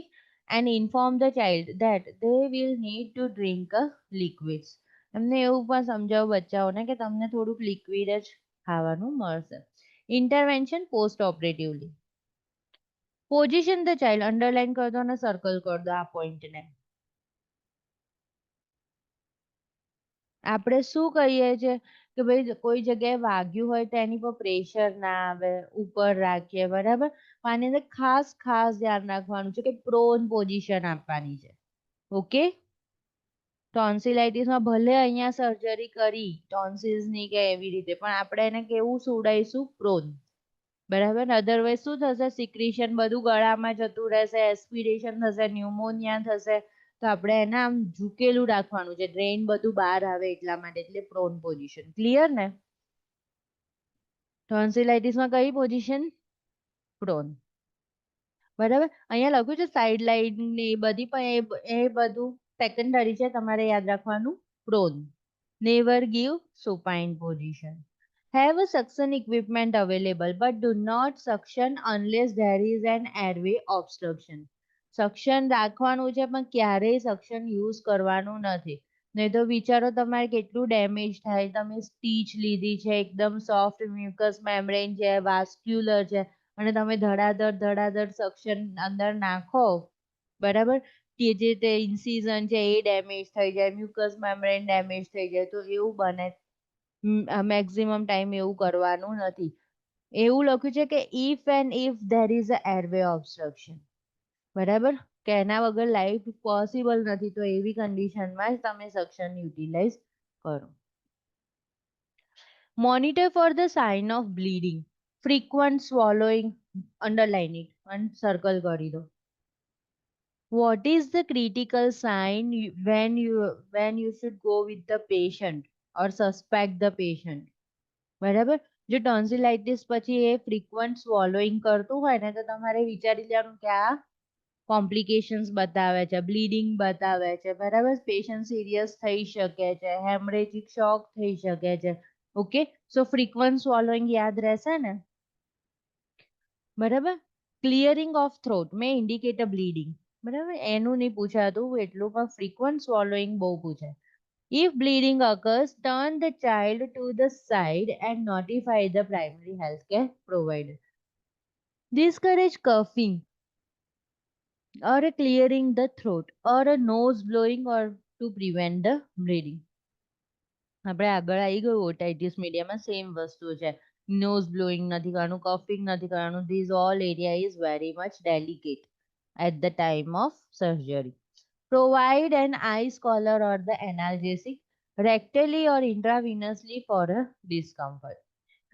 and inform the child that they will need to drink liquids. એમને એવું પણ સમજાવો બચ્ચાઓને કે તમને થોડુંક લિક્વિડ જ ખાવાનું મળશે. Intervention post operatively. Position the child, underline કરી દો અને સર્કલ કરી દો આ પોઈન્ટને. આપણે શું કહીએ છીએ કે ભાઈ કોઈ જગ્યાએ વાગ્યું હોય તો એની પર પ્રેશર ના આવે, ઉપર રાખીએ, બરાબર. આની અંદર ખાસ ખાસ ધ્યાન રાખવાનું છે કે પ્રોન પોઝિશન આપવાની છે. ઓકે, ટોન્સિલાઇટિસમાં ભલે અહીંયા સર્જરી કરી ટોન્સિલ્સની કે એવી રીતે, પણ આપણે એને કેવું સુવડાવીશું? પ્રોન, બરાબર. અધરવાઇઝ શું થશે? સિક્રીશન બધું ગળામાં જતું રહેશે, એસ્પિરેશન થશે, ન્યુમોનિયા થશે. તો આપણે એને આમ ઝૂકેલું રાખવાનું છે, ડ્રેઇન બધું બહાર આવે એટલા માટે, એટલે પ્રોન પોઝિશન. ક્લિયર ને? ટોન્સિલાઇટિસમાં કઈ પોઝિશન? પ્રોન, બરાબર. અહીંયા લખ્યું છે સાઇડ લાઇન ને એ બધી, પણ એ બધું સેકન્ડરી છે, તમારે યાદ રાખવાનું prone. Never give supine position. Have a suction equipment available but do not suction unless there is an airway obstruction. Suction રાખવાનું છે પણ ક્યારેય સક્શન યુઝ કરવાનું નથી, નહીં તો વિચારો તમારે કેટલું ડેમેજ થાય. તમે સ્ટીચ લીધી છે, એકદમ સોફ્ટ મ્યુકસ મેમ્બ્રેન છે, વાસ્ક્યુલર છે, અને તમે ધડાધડ સક્શન અંદર નાખો, બરાબર, કે જે તે ઇન્સિઝન છે એ ડેમેજ થઈ જાય, મ્યુકસ મેમ્બ્રેન ડેમેજ થઈ જાય, તો એવું બને. મેક્સિમમ ટાઈમ એવું કરવાનું નથી. એવું લખ્યું છે કે if and if there is a airway obstruction, બરાબર, કે એના વગર લાઈફ પોસિબલ નથી, તો એવી કન્ડિશનમાં જ તમે સક્શન યુટિલાઇઝ કરો. Monitor for the sign of bleeding, frequent swallowing, underline it અને સર્કલ કરી દો. What is the critical sign when you should go with the patient? or suspect the patient. બરાબર. જો ટોન્સિલાઇટિસ પછી એ ફ્રીક્વન્ટ સ્વોલોઈંગ કરતું હોય ને તો તમારે વિચારી લેવાનું કે આ કોમ્પ્લિકેશન્સ બતાવે છે, બ્લીડિંગ બતાવે છે, બરાબર. પેશન્ટ સિરિયસ થઈ શકે છે, હેમરેજિક શોક થઈ શકે છે. ઓકે, સો ફ્રીક્વન્ટ સ્વોલોઈંગ યાદ રહેશે ને, બરાબર. ક્લિયરિંગ ઓફ થ્રોટ મેં ઇન્ડિકેટર બ્લીડિંગ, બરાબર, એનું નહીં પૂછાતું એટલું, પણ ફ્રીક્વન્ટ સ્વોલોઈંગ બહુ પૂછાય. If bleeding occurs, turn the child to the side and notify the primary healthcare provider. Discourage coughing or clearing the throat or a nose blowing or to prevent the bleeding. આપણે આગળ આવી ગયું otitis મીડિયામાં same વસ્તુ છે. Nose blowing નથી કરવાનું, coughing નથી કરવાનું. This all area is very much delicate at the time of surgery. Provide an ice collar or the analgesic rectally or intravenously for a discomfort.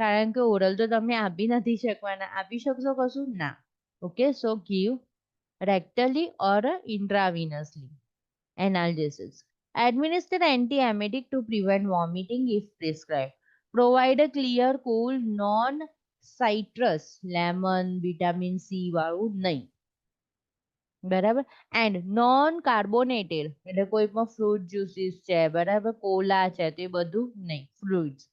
કારણ કે ઓરલ તો તમે આપી નથી શકવાના, આપી શકશો કશું ના. Okay, so give rectally or intravenously analgesics. Administer antiemetic to prevent vomiting if prescribed. Provide a clear, cool, non-citrus lemon, vitamin C વાળું નહીં. બરાબર. એન્ડ નોન કાર્બોનેટેડ એટલે કોઈ પણ ફ્રૂટ જ્યુસીસ છે, બરાબર, કોલા છે, તે બધું નહીં. Fruits,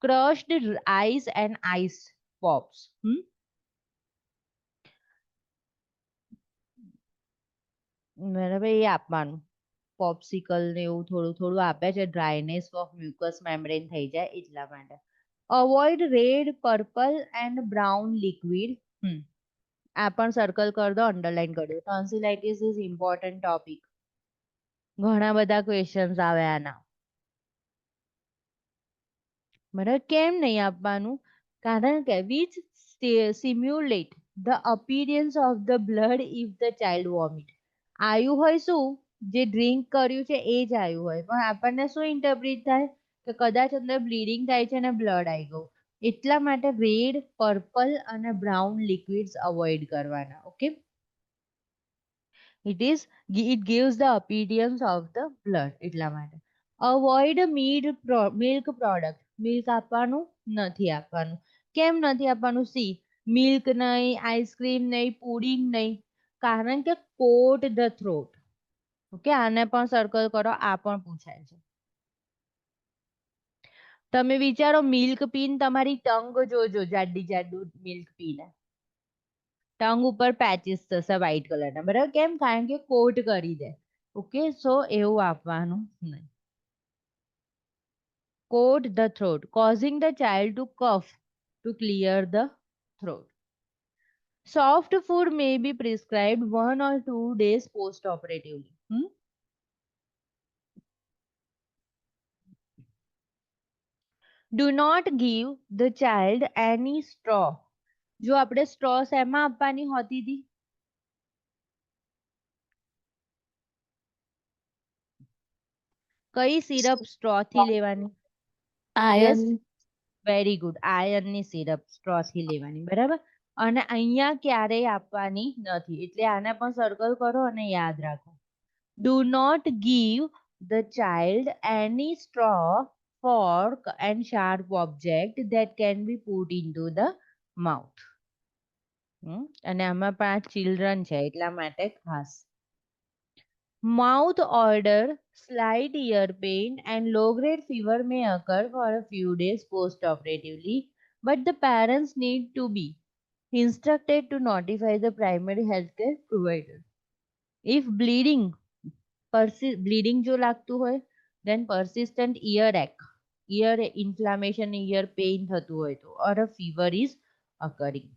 crushed ice and ice pops. બરાબર, એ આપવાનું. પોપ્સિકલ ને એવું થોડું થોડું આપે છે, ડ્રાયનેસ ઓફ મ્યુકસ મેમ્બ્રેન થઈ જાય એટલા માટે. Avoid red, purple and brown liquid. આ પણ સર્કલ કરી દો, અંડરલાઈન કરી દો. ટોન્સિલાઇટિસ ઇઝ ઇમ્પોર્ટન્ટ ટોપિક. ઘણા બધા ક્વેશ્ચન્સ આવે આના. બરાબર, કેમ નહીં આપવાનું? કારણ કે which simulate the appearance of the blood if the child vomit. આવ્યું હોય શું, જે ડ્રિંક કર્યું છે એ જ આવ્યું હોય, પણ આપણને શું ઇન્ટરપ્રિટ થાય કે કદાચ અંદર બ્લીડિંગ થાય છે અને બ્લડ આવી ગયું. એટલા માટે રેડ, પર્પલ અને બ્રાઉન લિક્વિડ્સ અવોઇડ કરવાના. Okay, it gives the appearance of the blood એટલા માટે. Avoid milk product. મિલ્ક આપવાનું નથી આપવાનું. કેમ નથી આપવાનું? સી, મિલ્ક નહીં, આઈસ્ક્રીમ નહીં, પુડિંગ નહીં, કારણ કે કોટ ધ થ્રોટ. ઓકે, આને પણ સર્કલ કરો, આ પણ પૂછાય છે. તમે વિચારો મિલ્ક પીન, તમારી ટંગ જોજો, જાડી જાડું મિલ્ક પીને ટંગ ઉપર પેચીસ થશે વ્હાઈટ કલરના, બરાબર. કેમ? કારણ કે કોટ કરી દે. ઓકે, સો એવું આપવાનું નહીં. Coat the throat, causing the child to cough to clear the throat. Soft food may be prescribed 1 or 2 days post-operatively. Do not give the child any straw. જો આપણે સ્ટ્રો શેમાં આપવાની હોતી હતી? કઈ સિરપ સ્ટ્રો થી લેવાની? Yes, very good. આયર્નની સિરપ સ્ટ્રો થી લેવાની, બરાબર. અને અહીંયા ક્યારેય આપવાની નથી, એટલે આને પણ સર્કલ કરો અને યાદ રાખો. Do not give the child any straw, fork and sharp object that can be put into the mouth. અને આમાં 5 ચિલ્ડ્રન છે એટલા માટે ખાસ. Mouth odor, slight ear pain and low-grade fever may occur for a few days post-operatively, but the parents need to be instructed to notify the primary healthcare provider. If bleeding જો લાગતું હોય, then persistent ear inflammation, ear pain થતું હોય તો, or a fever is occurring.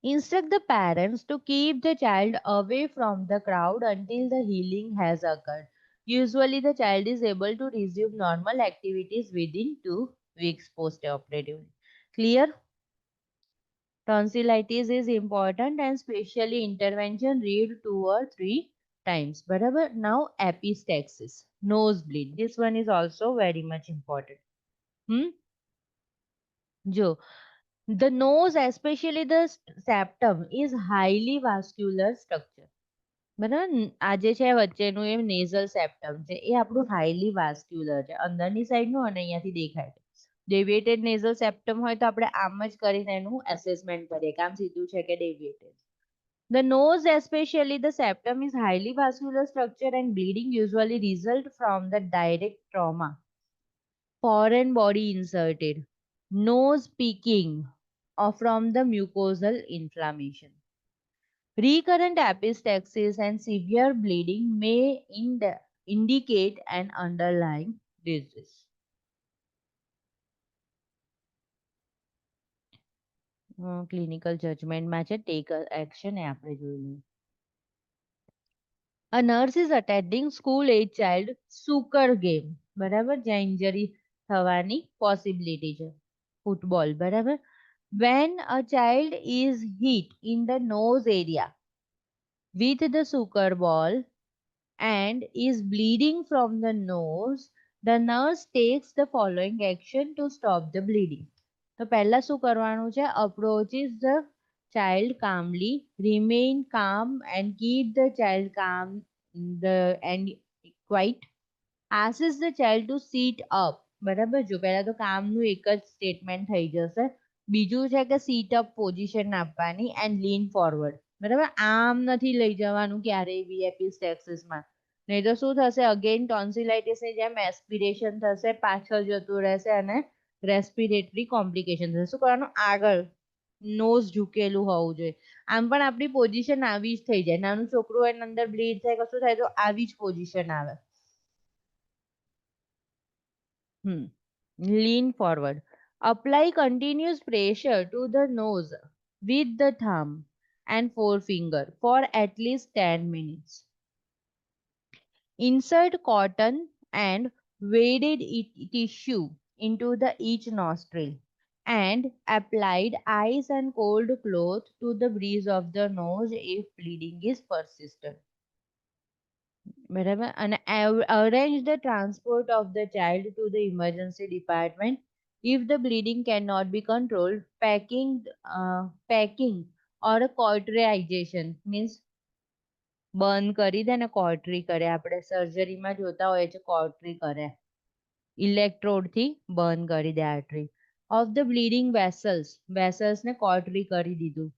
Instruct the parents to keep the child away from the crowd until the healing has occurred. Usually the child is able to resume normal activities within 2 weeks post-operatively. Clear? Tonsillitis is important and specially intervention read 2 or 3 times. Barabar? Now epistaxis, nosebleed. This one is also very much important. Jo, the nose, especially the septum, is highly vascular structure. બરાબર આ જે છે વચ્ચેનું એ nasal સેપ્ટમ છે એ આપણું highly vascular છે અંદરની સાઈડનું અને અહીંયાથી દેખાય છે ડેવિએટેડ નેઝલ સેપ્ટમ હોય તો આપણે આમ જ કરીને એનું એસેસમેન્ટ કરીએ કે આમ સીધું છે કે ડેવિએટેડ. The nose, especially the septum, is highly vascular structure and bleeding usually result from the direct trauma. Foreign body inserted, nose peeking, or from the mucosal inflammation. Recurrent epistaxis and severe bleeding may indicate an underlying disease. Clinical જજમેન્ટમાં છે take action એ આપણે જોઈ લઈએ. A nurse is attending school age child sucker game. બરાબર જ્યાં injury થવાની possibility છે football બરાબર when a child is hit in the nose area with the sucker ball and is bleeding from the nose, the nurse takes the following action to stop the bleeding. તો પહેલા શું કરવાનું છે approaches the child calmly, remain calm and keep the child calm and quiet. Asks the child to sit up. બરાબર જો પહેલા તો કામનું એક જ સ્ટેટમેન્ટ થઈ જશે બીજું છે કે સીટ અપ પોઝિશન આપવાની એન્ડ લીન ફોરવર્ડ બરાબર આમ નથી લઈ જવાનું ક્યારેય બી એપિસ્ટેક્સિસમાં નહીં તો શું થશે અગેન ટોન્સિલાઇટિસની જેમ એસ્પિરેશન થશે પાછળ જતું રહેશે અને રેસ્પિરેટરી કોમ્પ્લિકેશન થશે શું કરવાનું આગળ નોઝ ઝૂકેલું હોવું જોઈએ આમ પણ આપણી પોઝિશન આવી જ થઈ જાય નાનું છોકરું હોય અંદર બ્લીડ થાય કશું થાય તો આવી જ પોઝિશન આવે. Lean forward. Apply continuous pressure to the nose with the thumb and forefinger for at least 10 minutes. Insert cotton and weighted tissue into the each nostril and applied ice and cold cloth to the bridge of the nose if bleeding is persistent. બરાબર અને arrange the transport of the child to the emergency department if the bleeding cannot be controlled. Packing or a cauterization means burn કરી દે ને cautery કરે આપણે સર્જરીમાં જોતા હોય છે કોટરી કરે ઇલેક્ટ્રોડથી બર્ન કરી દે આર્ટરી ઓફ ધ બ્લીડિંગ વેસલ્સને કોટરી કરી દીધું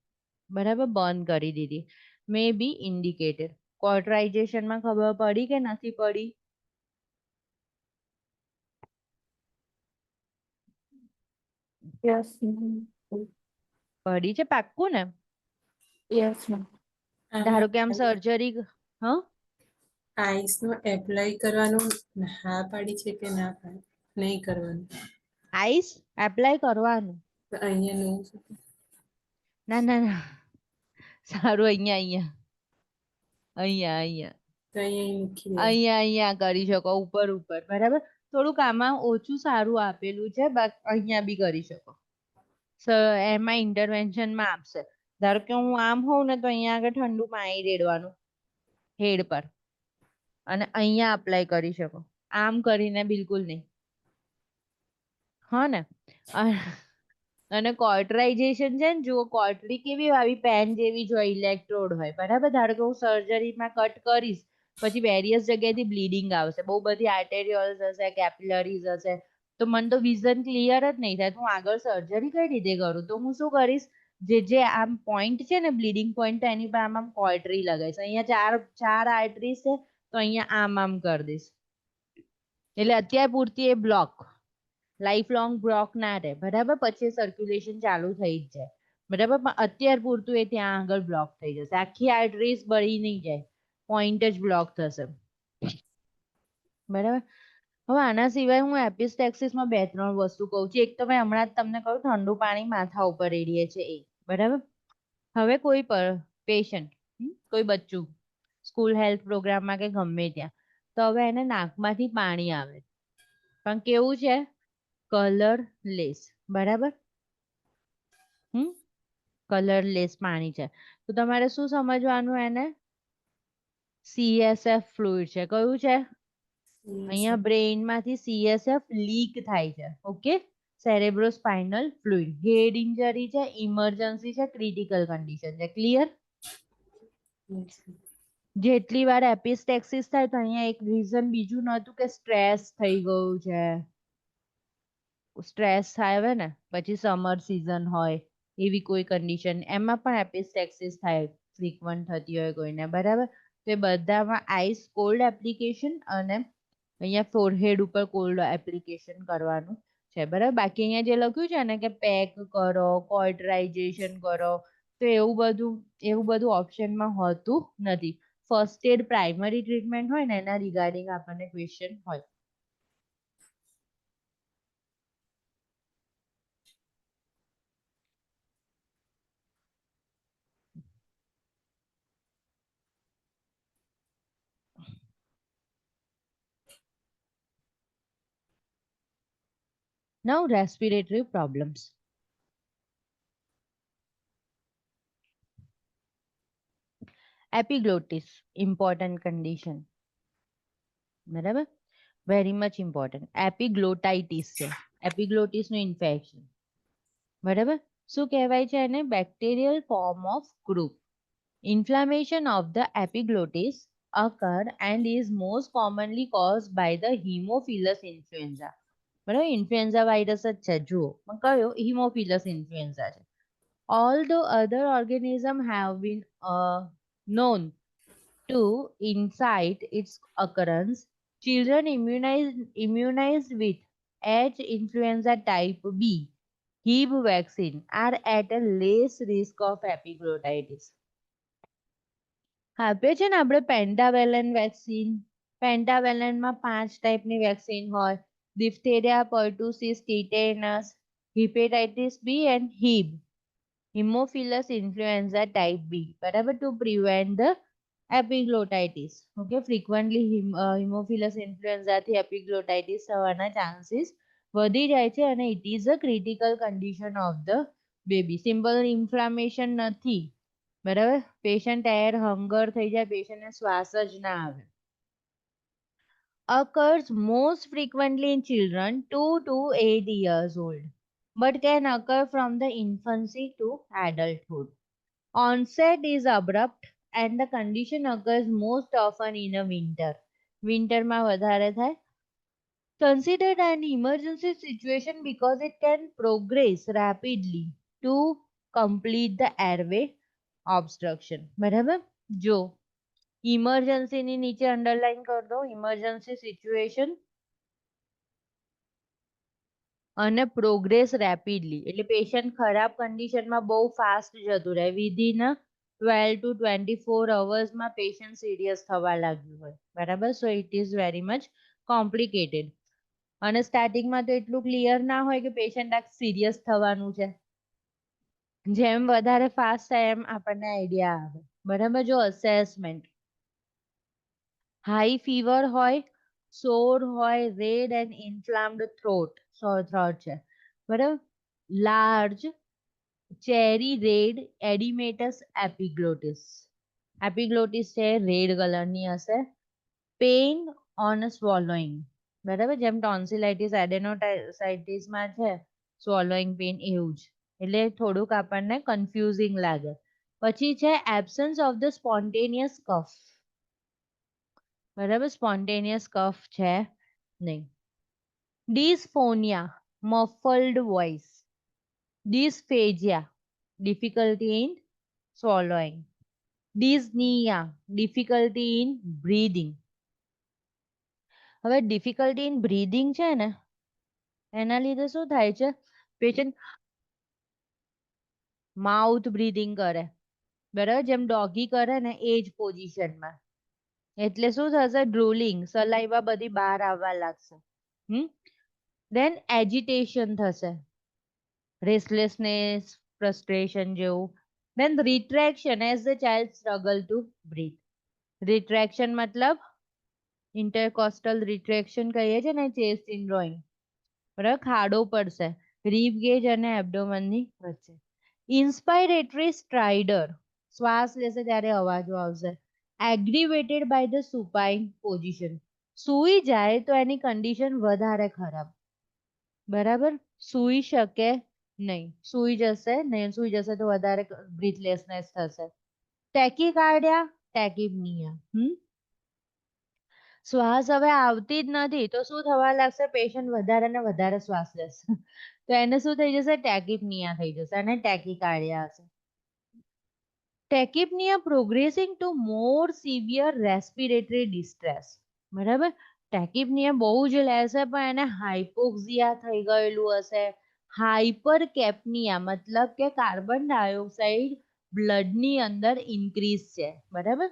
બરાબર બર્ન કરી દીધી મે બી ઇન્ડિકેટેડ કોટરાઇઝેશનમાં ખબર પડી કે નથી પડી Yes, ma'am. પડી છે પાક્કું ને Yes, ma'am. ધારો કે આમ સર્જરી હા આઈસ નો એપ્લાય કરવાનું હા પાડી છે કે ના પાડી નહીં કરવાનું આઈસ એપ્લાય કરવાનું તો અહીંયા nose ના ના ના સારું અહીંયા અહીંયા અહીંયા અહીંયા તો અહીંયા મૂકી દે અહીંયા અહીંયા કરી શકો ઉપર ઉપર બરાબર થોડુંક આમાં ઓછું સારું આપેલું છે અહીંયા બી કરી શકો એમાં ઇન્ટરવેન્શનમાં આપશે ધારો કે હું આમ હોઉં ને તો અહીંયા આગળ ઠંડુ પાણી રેડવાનું હેડ પર અને અહીંયા અપ્લાય કરી શકો આમ કરીને બિલકુલ નહીં હા ને અને કોર્ટરાઇઝેશન છે ને જુઓ કોર્ટરી કેવી આવી પેન જેવી જ હોય ઇલેક્ટ્રોડ હોય બરાબર ધારો કે હું સર્જરીમાં કટ કરીશ પછી વેરિયસ જગ્યાએથી બ્લીડિંગ આવશે બહુ બધી આર્ટેરિયોલ્સ હશે કેપિલરીઝ હશે તો મને તો વિઝન ક્લિયર જ નહીં થાય હું આગળ સર્જરી કઈ રીતે કરું તો હું શું કરીશ જે આમ પોઈન્ટ છે ને બ્લીડિંગ પોઈન્ટ એની પર આમ કોર્ટરી લગાવીશ અહીંયા ચાર આર્ટરીઝ છે તો અહીંયા આમ કરી દઈશ એટલે અત્યાર પૂરતી એ બ્લોક લાઈફ લોંગ બ્લોક ના રહે બરાબર પછી સર્ક્યુલેશન ચાલુ થઈ જ જાય બરાબર પણ અત્યાર પૂરતું એ ત્યાં આગળ બ્લોક થઈ જશે આખી આર્ટરીઝ બળી નહીં જાય પોઈન્ટ જ બ્લોક થશે બરાબર હવે આના સિવાય હું એપિસ્ટેક્સિસમાં 2-3 વસ્તુ કહું છું એક તો મેં હમણાં જ તમને કહ્યું ઠંડુ પાણી માથા ઉપર રેડીએ છે એ બરાબર હવે કોઈ પેશન્ટ કોઈ બચ્ચું સ્કૂલ હેલ્થ પ્રોગ્રામમાં કે ગમે ત્યાં તો હવે એને નાકમાંથી પાણી આવે પણ કેવું છે કલરલેસ બરાબર કલરલેસ પાણી છે તો તમારે શું સમજવાનું એને CSF ફ્લુઇડ છે કયું છે અહીંયા બ્રેઇનમાંથી CSF લીક થાય છે ઓકે સેરેબ્રોસ્પાઇનલ ફ્લુઇડ હેડ ઇન્જરી છે ઇમરજન્સી છે ક્રિટિકલ કન્ડિશન છે ક્લિયર જેટલી વાર એપિસ્ટેક્સિસ થાય તો અહીંયા એક રીઝન બીજું નહોતું કે સ્ટ્રેસ થઈ ગયું છે, સ્ટ્રેસ આવે ને પછી સમર સિઝન હોય એવી કોઈ કન્ડિશન એમાં પણ એપિસ્ટેક્સિસ થાય, ફ્રીક્વન્ટ થતી હોય કોઈને, બરાબર. તો એ બધામાં આઈસ કોલ્ડ એપ્લિકેશન અને અહીંયા ફોરહેડ ઉપર કોલ્ડ એપ્લિકેશન કરવાનું છે, બરાબર. બાકી અહીંયા જે લખ્યું છે ને કે પેક કરો, કોઇટરાઇઝેશન કરો, તો એવું બધું ઓપ્શનમાં હોતું નથી. ફર્સ્ટ એડ પ્રાઇમરી ટ્રીટમેન્ટ હોય ને એના રિગાર્ડિંગ આપણને ક્વેશ્ચન હોય. Now respiratory problems. Epiglottis, important condition. બરાબર, વેરી મચ ઇમ્પોર્ટન્ટ. એપિગ્લોટાઇટિસ છે, એપિગ્લોટિસ નું ઇન્ફેક્શન, બરાબર. શું કહેવાય છે એને? Bacterial form of group. Inflammation of the epiglottis occur and is most commonly caused by the Haemophilus influenza. બરાબર, ઇન્ફ્લુએન્ઝા વાયરસ જ છે, જુઓ કયો હિમોફિલસ ઇન્ફ્લુએન્ઝા છે. Although other organisms have been known to incite its occurrence, children immunized with H influenza type B Hib vaccine are at a less risk of epiglottitis. આપે છે ને આપણે પેન્ટાવેલન વેક્સિન, પેન્ટાવેલનમાં 5 ટાઈપની વેક્સિન હોય, diphtheria, pertussis, tetanus, hepatitis B and Hib, Haemophilus influenza type B, બરાબર, to prevent the epiglottitis. Okay, frequently Haemophilus influenza થી epiglottitis થવાના chances વધી જાય છે અને it is a critical condition of the baby. Simple inflammation નથી, બરાબર. Patient air hunger થઈ જાય, પેશન્ટને શ્વાસ જ ના આવે. Occurs most frequently in children 2 to 8 years old, but can occur from the infancy to adulthood. Onset is abrupt and the condition occurs most often in a winter. વિન્ટરમાં વધારે થાય. Considered an emergency situation because it can progress rapidly to complete the airway obstruction. બરાબર, જો ઇમરજન્સીની નીચે underline કરી દો, emergency situation અને progress rapidly, એટલે patient ખરાબ કન્ડિશનમાં બહુ ફાસ્ટ જતું રહે, વિધિન 12 to 24 અવર્સમાં પેશન્ટ સિરિયસ થવા લાગ્યું હોય, બરાબર. So it is very much complicated. અને સ્ટાર્ટિંગમાં તો એટલું ક્લિયર ના હોય કે પેશન્ટ આ સિરિયસ થવાનું છે, જેમ વધારે ફાસ્ટ થાય એમ આપણને આઈડિયા આવે, બરાબર. જો અસેસમેન્ટ, હાઈ ફીવર હોય, સોર હોય, રેડ એન્ડ ઇન્ફ્લામ્ડ થ્રોટ છે, બરાબર. લાર્જ ચેરી રેડ એડિમેટસ એપિગ્લોટિસ, એપિગ્લોટિસ છે રેડ કલરની હશે. પેઇન ઓન સ્વોલોઈંગ, બરાબર, જેમ ટોન્સિલાઇટિસ એડેનોસાઇટિસમાં છે સ્વોલોઈંગ પેઇન એવું જ, એટલે થોડુંક આપણને કન્ફ્યુઝિંગ લાગે. પછી છે absence of the spontaneous cough, બરાબર, સ્પોન્ટેનિયસ કફ છે નહીં. Dysphonia, muffled voice. Dysphagia, difficulty in swallowing. Dyspnea, difficulty in breathing. હવે ડિફિકલ્ટી ઇન બ્રીધિંગ છે ને એના લીધે શું થાય છે? પેશન્ટ માઉથ બ્રીધિંગ કરે, બરાબર, જેમ ડોગી કરે ને એ જ પોઝિશનમાં. એટલે શું થશે? ડ્રૂલિંગ, સલાઈવા બધી બહાર આવવા લાગશે. દેન એજિટેશન થશે, રેસ્ટલેસનેસ, ફ્રસ્ટ્રેશન જેવું. Then retraction as the child struggle to breathe. Retraction મતલબ intercostal retraction કહીએ છીએ ને, chest in drawing, બરાબર, ખાડો પડશે રીબ ગેજ અને એબ્ડોમનની વચ્ચે. ઇન્સ્પાયરેટરી સ્ટ્રાઇડર, શ્વાસ લેશે ત્યારે અવાજો આવશે. એગ્રીવેટેડ બાય ધ સુપાઇન પોઝિશન, સૂઈ જાય તો એની કન્ડિશન વધારે ખરાબ, બરાબર. સૂઈ શકે નહીં, સૂઈ જશે તો વધારે બ્રીથલેસનેસ થશે. ટેકીકાર્ડિયા ટેકિપનિયા. શ્વાસ હવે આવતી જ નથી તો શું થવા લાગશે? પેશન્ટ વધારે ને વધારે શ્વાસ લેશે તો એને શું થઈ જશે? ટેકિપનિયા થઈ જશે અને ટેકિકાર્ડિયા હશે. ટેકિપનિયા પ્રોગ્રેસિંગ ટુ મોર સિવિયર રેસ્પિરેટરી ડિસ્ટ્રેસ. બરાબર, ટેકિપનિયા બહુ જ લેશે પણ એને હાઇપોક્સિયા થઈ ગયેલું હશે. હાઇપર કેપનિયા મતલબ કે કાર્બન ડાયોક્સાઇડ બ્લડની અંદર ઇન્ક્રીઝ છે. બરાબર,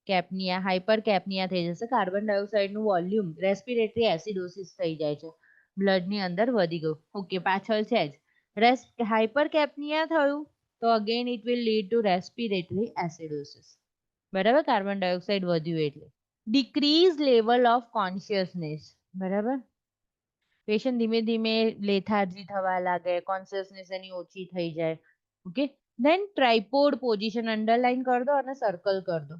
કેપનિયા હાઇપર કેપનિયા થઈ જશે. કાર્બન ડાયોક્સાઇડનું વોલ્યુમ રેસ્પિરેટરી એસિડોસિસ થઈ જાય છે, બ્લડની અંદર વધી ગયું. ઓકે, પાછળ છે જ હાઇપર કેપનિયા થયું તો again it will lead to respiratory acidosis. બરાબર, કાર્બન ડાયોક્સાઇડ વધ્યું એટલે. Decrease level of consciousness. બરાબર, પેશન્ટ ધીમે ધીમે લેથાર્જી થવા લાગે, કોન્શિયસનેસ એની ઓછી થઈ જાય. ઓકે, ધેન ટ્રાઇપોડ પોઝિશન અંડરલાઈન કરી દો અને સર્કલ કરી દો.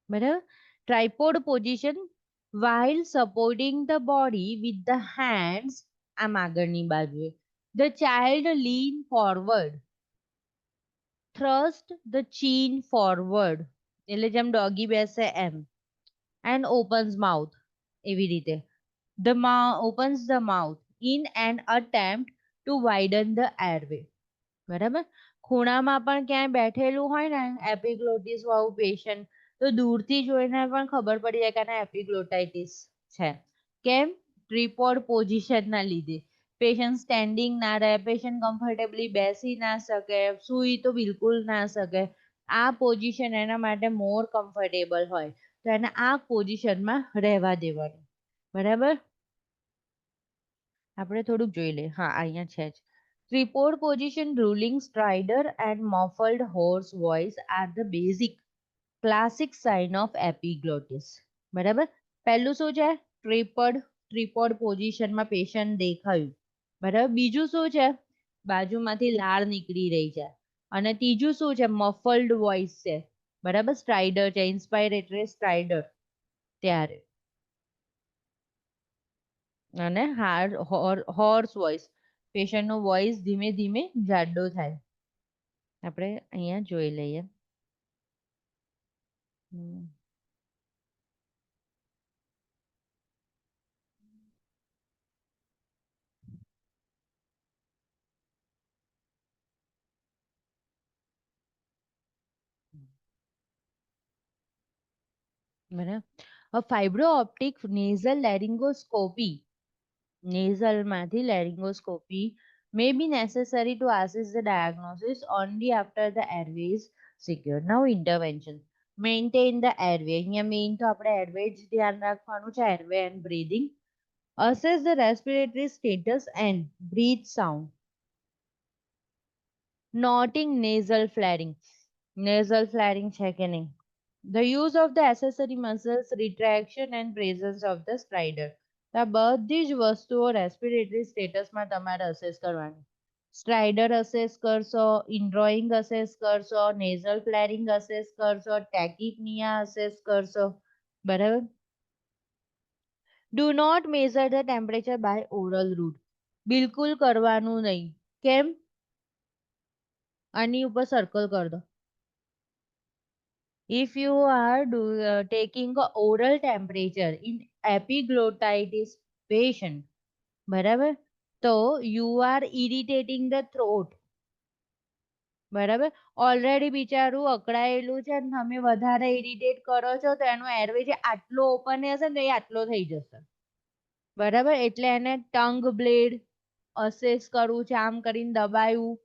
બરાબર, ટ્રાઇપોડ position while supporting the body with the hands, આમ આગળની બાજુએ. The child lean forward, thrust the chin forward, એટલે જેમ ડોગી બેસે એમ, and opens mouth, એવી રીતે. The opens the mouth in an attempt to widen the airway. બરાબર, ખૂણામાં પણ ક્યાંય બેઠેલું હોય ને એપિગ્લોટિસ વાળું પેશન્ટ તો દૂરથી જોઈને પણ ખબર પડી જાય કે આને એપિગ્લોટાઇટિસ છે. કેમ? ટ્રીપોડ પોઝિશનના લીધે. પેશન્ટ સ્ટેન્ડિંગ ના રહે, પેશન્ટ કમ્ફર્ટેબલી બેસી ના શકે, સૂઈ તો બિલકુલ ના શકે. આ પોઝિશન એના માટે મોર કમ્ફર્ટેબલ હોય તો એને આ પોઝિશનમાં રહેવા દેવાનું. બરાબર, આપણે થોડુંક જોઈ લઈએ. હા, અહીંયા છે જ. Tripod position, drooling, stridor and muffled hoarse voice are the basic classic sign of epiglottis. બરાબર, પહેલું શું છે? ટ્રીપોડ પોઝિશનમાં પેશન્ટ દેખાયું. બરાબર, બીજું શું છે? બાજુમાંથી લાળ નીકળી રહી છે. અને ત્રીજું શું છે? મફલ્ડ વોઇસ છે. બરાબર, સ્ટ્રાઇડર છે, ઇન્સ્પાયરેટરી સ્ટ્રાઇડર ત્યારે. અને હોર્સ વોઇસ, પેશન્ટનો વોઇસ ધીમે ધીમે જાડો થાય. આપણે અહીંયા જોઈ લઈએ. બરાબર, ફાઇબ્રો ઓપ્ટિક નેઝલ લેરિંગોસ્કોપી, નેઝલમાંથી laryngoscopy may be necessary to assess the diagnosis only after the airway is secure. Now intervention. Maintain the airway. અહીંયા મેઇન તો આપણે એરવે જ ધ્યાન રાખવાનું છે, airway and breathing. Assess the respiratory status and breathe sound. Noting nasal flaring. Nasal flaring છે કે નહીં. The use of the accessory muscles, retraction and presence of the stridor. આ બધી જ વસ્તુઓ રેસ્પિરેટરી સ્ટેટસમાં તમારે અસેસ કરવાની. સ્ટ્રાઇડર અસેસ કરશો, ઇન્ડ્રોઈંગ અસેસ કરશો, નેઝલ ફ્લેરિંગ અસેસ કરશો, ટેકિપનિયા અસેસ કરશો. બરાબર, do not measure the temperature by oral route. બિલકુલ કરવાનું નહીં. કેમ? આની ઉપર સર્કલ કરી દો. If you are taking a oral temperature in epiglottitis patient, બરાબર, તો you are irritating the throat. બરાબર, ઓલરેડી બિચારું અકળાયેલું છે ને તમે વધારે ઇરિટેટ કરો છો તો એનો એરવે જે આટલો ઓપન હશે ને એ આટલો થઈ જશે. બરાબર, એટલે એને ટંગ બ્લેડ અસેસ કરવું છે. આમ કરીને દબાયું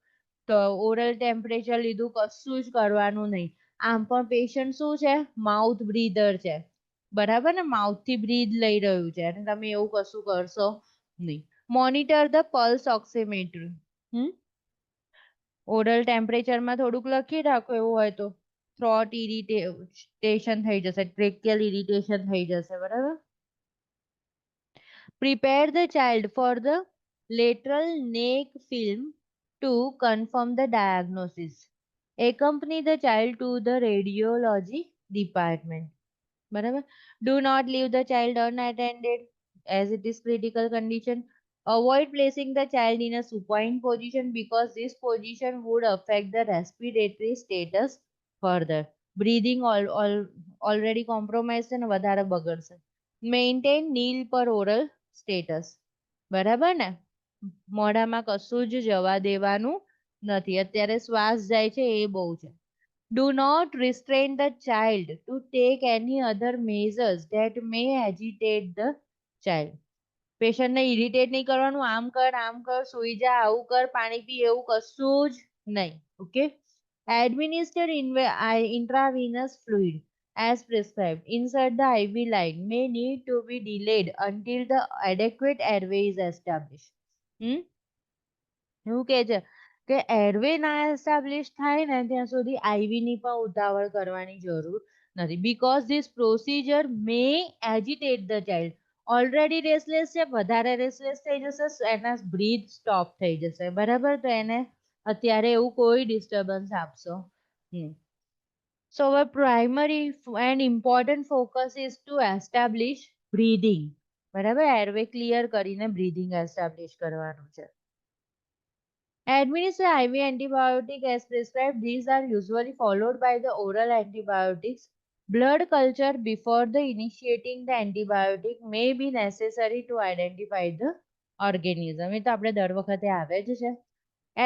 તો ઓરલ ટેમ્પરેચર લીધું, કશું જ કરવાનું નહીં. આમ પણ પેશન્ટ શું છે? માઉથ બ્રીધર છે. બરાબર ને, માઉથથી બ્રીધ લઈ રહ્યું છે અને તમે એવું કશું કરશો નહીં. Monitor the pulse oximeter. Oral ટેમ્પરેચરમાં થોડુંક લખી રાખો એવું હોય તો. થ્રોટ ઇરિટેશન થઈ જશે, ટ્રેકિયલ ઇરિટેશન થઈ જશે. બરાબર, prepare the child for the lateral neck film to confirm the diagnosis. Accompany the child to the radiology department. બરાબર, do not leave the child unattended as it is critical condition. Avoid placing the child in a supine position because this position would affect the respiratory status further. Breathing already compromised છે ને વધારે બગડશે. Maintain nil per oral status. બરાબર ને? મોઢામાં કશું જ જવા દેવાનું નથી. અત્યારે શ્વાસ જાય છે એ બહુ છે. Do not restrain the child to take any other measures that may agitate the child. પેશન્ટને ઇરિટેટ નહીં કરવાનું, આમ કર સુઈ જા, આવું કર, પાણી પી, એવું કશું જ નહીં. Okay. Administer intravenous fluid as prescribed. Insert the IV line may need to be delayed until the adequate airway is established. એવું કહે છે કે એરવે ના એસ્ટાબ્લિશ થાય ને ત્યાં સુધી આઈવી ની પણ ઉતાવળ કરવાની જરૂર નથી. Because this procedure may agitate the child. Already restless છે, વધારે રેસલેસ થઈ જશે, એના બ્રીથ સ્ટોપ થઈ જશે. બરાબર? તો એને અત્યારે એવું કોઈ ડિસ્ટર્બન્સ આપશો. So our primary and important focus is to establish breathing. બરાબર? એરવે ક્લિયર કરીને બ્રીધિંગ એસ્ટાબ્લિશ કરવાનું છે. Administer IV antibiotic as prescribed. These are usually followed by the oral antibiotics. Blood culture before the initiating the antibiotic may be necessary to identify the organism. એ તો આપણે દર વખતે આવે જ છે.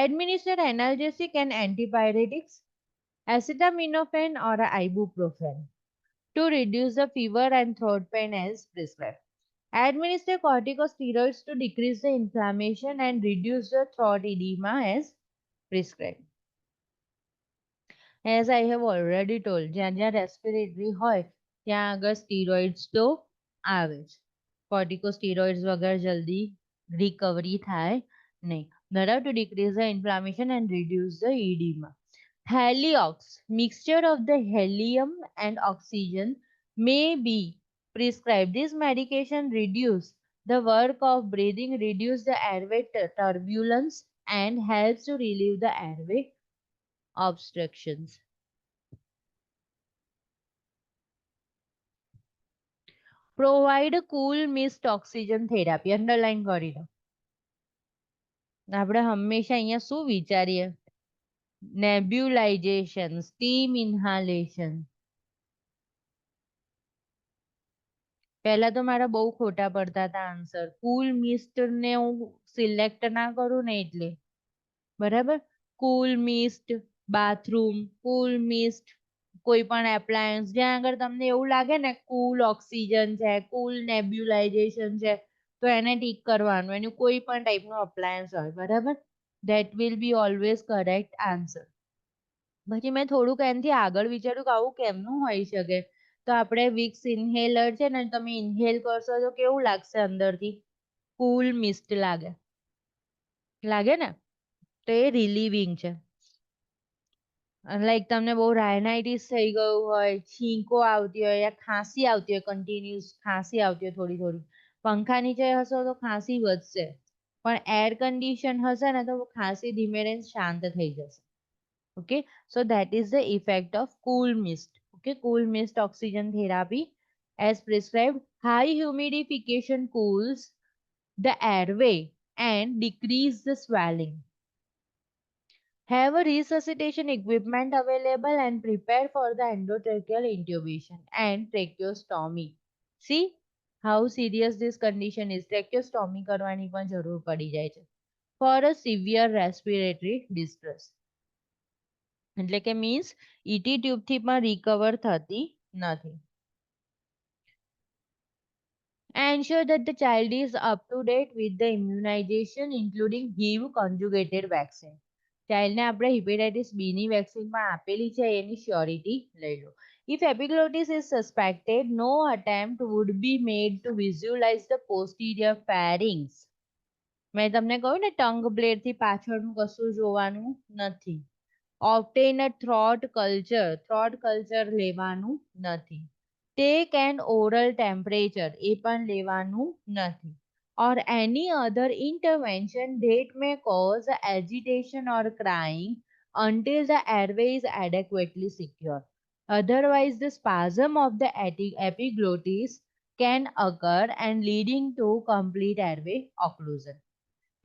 Administer analgesic and antipyretics, acetaminophen or ibuprofen to reduce the fever and throat pain as prescribed. Administer corticosteroids to decrease the inflammation and reduce the throat edema as prescribed. As I have already told, જ્યાં જ્યાં respiratory હોય ત્યાં આગળ steroids તો આવે જ. Corticosteroids વગર જલ્દી recovery થાય નહીં. Barabar, to decrease the inflammation and reduce the edema. Heliox, mixture of the helium and oxygen may be prescribed. This medication reduce the work of breathing, reduce the airway turbulence and helps to relieve the airway obstructions. Provide cool mist oxygen therapy. Underline કરી દો. આપણે હંમેશા અહીંયા શું વિચારીએ? Nebulization, steam inhalation. પહેલા તો મારા બહુ ખોટા પડતા હતા આન્સર. કુલ મિસ્ટ ને હું સિલેક્ટ ના કરું ને એટલે. બરાબર? કુલ મિસ્ટ, બાથરૂમ, કુલ મિસ્ટ, કોઈ પણ એપ્લાયન્સ જ્યાં આગળ તમને એવું લાગે ને કુલ ઓક્સિજન છે, કુલ નેબ્યુલાઇઝેશન છે, તો એને ટીક કરવાનું. એનું કોઈ પણ ટાઈપનું અપ્લાયન્સ હોય. બરાબર? That will be always correct answer. પછી મેં થોડુંક એનાથી આગળ વિચાર્યું કે આવું કેમનું હોઈ શકે. તો આપણે વિક્સ ઇન્હેલર છે ને, તમે ઇન્હેલ કરશો તો કેવું લાગશે અંદરથી? કુલ મિસ્ટ લાગે. લાગે ને? તો એ રિલીવિંગ છે. લાઈક તમને બહુ રાયનાઇટિસ થઈ ગયું હોય, છીંકો આવતી હોય, યા ખાંસી આવતી હોય, કન્ટિન્યુઅસ ખાંસી આવતી હોય થોડી થોડી, પંખા નીચે હશો તો ખાંસી વધશે, પણ એર કન્ડિશન હશે ને તો ખાંસી ધીમે રહીને શાંત થઈ જશે. Okay, so that is the effect of cool mist. Okay, cool mist oxygen therapy as prescribed. High humidification cools the airway and decrease the swelling. Have a resuscitation equipment available and prepare for the endotracheal intubation and tracheostomy. See how serious this condition is. Tracheostomy કરવાની પણ જરૂર પડી જાય છે for a severe respiratory distress. એટલે કે means ET tube થી પણ રિકવર થતી નથી. Ensure that the child is up to date with the immunization including HIV conjugated vaccine. ચાઇલ્ડને આપણે હિપેટાઇટિસ બી ની વેક્સિન પણ આપેલી છે એની શ્યોરિટી લઈ લો. If epiglottis is suspected, no attempt would be made to visualize the posterior pharynx. મેં તમને કહ્યું ને ટંગ બ્લેડ થી પાછળનું કશું જોવાનું નથી. Obtain a throat culture લેવાનું નથી. Take an oral temperature એ પણ લેવાનું નથી. Or any other intervention that may cause agitation or crying until the airway is adequately secure. Otherwise, the spasm of the epiglottis can occur and leading to complete airway occlusion.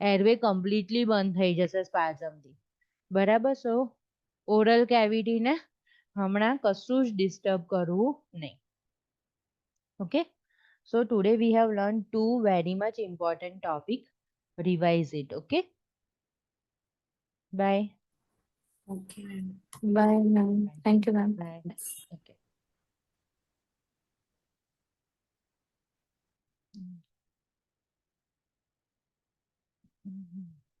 Airway completely બંધ થઈ જશે સ્પાઝમથી. બરાબર? સો oral કેવિટીને હમણાં કશું જ disturb કરવું નહીં. Okay? So today we have learned two very much important topic. Revise it. Okay? Bye. Okay ma'am. Bye, ma'am. Thank you, ma'am. Bye. Okay. Mhm.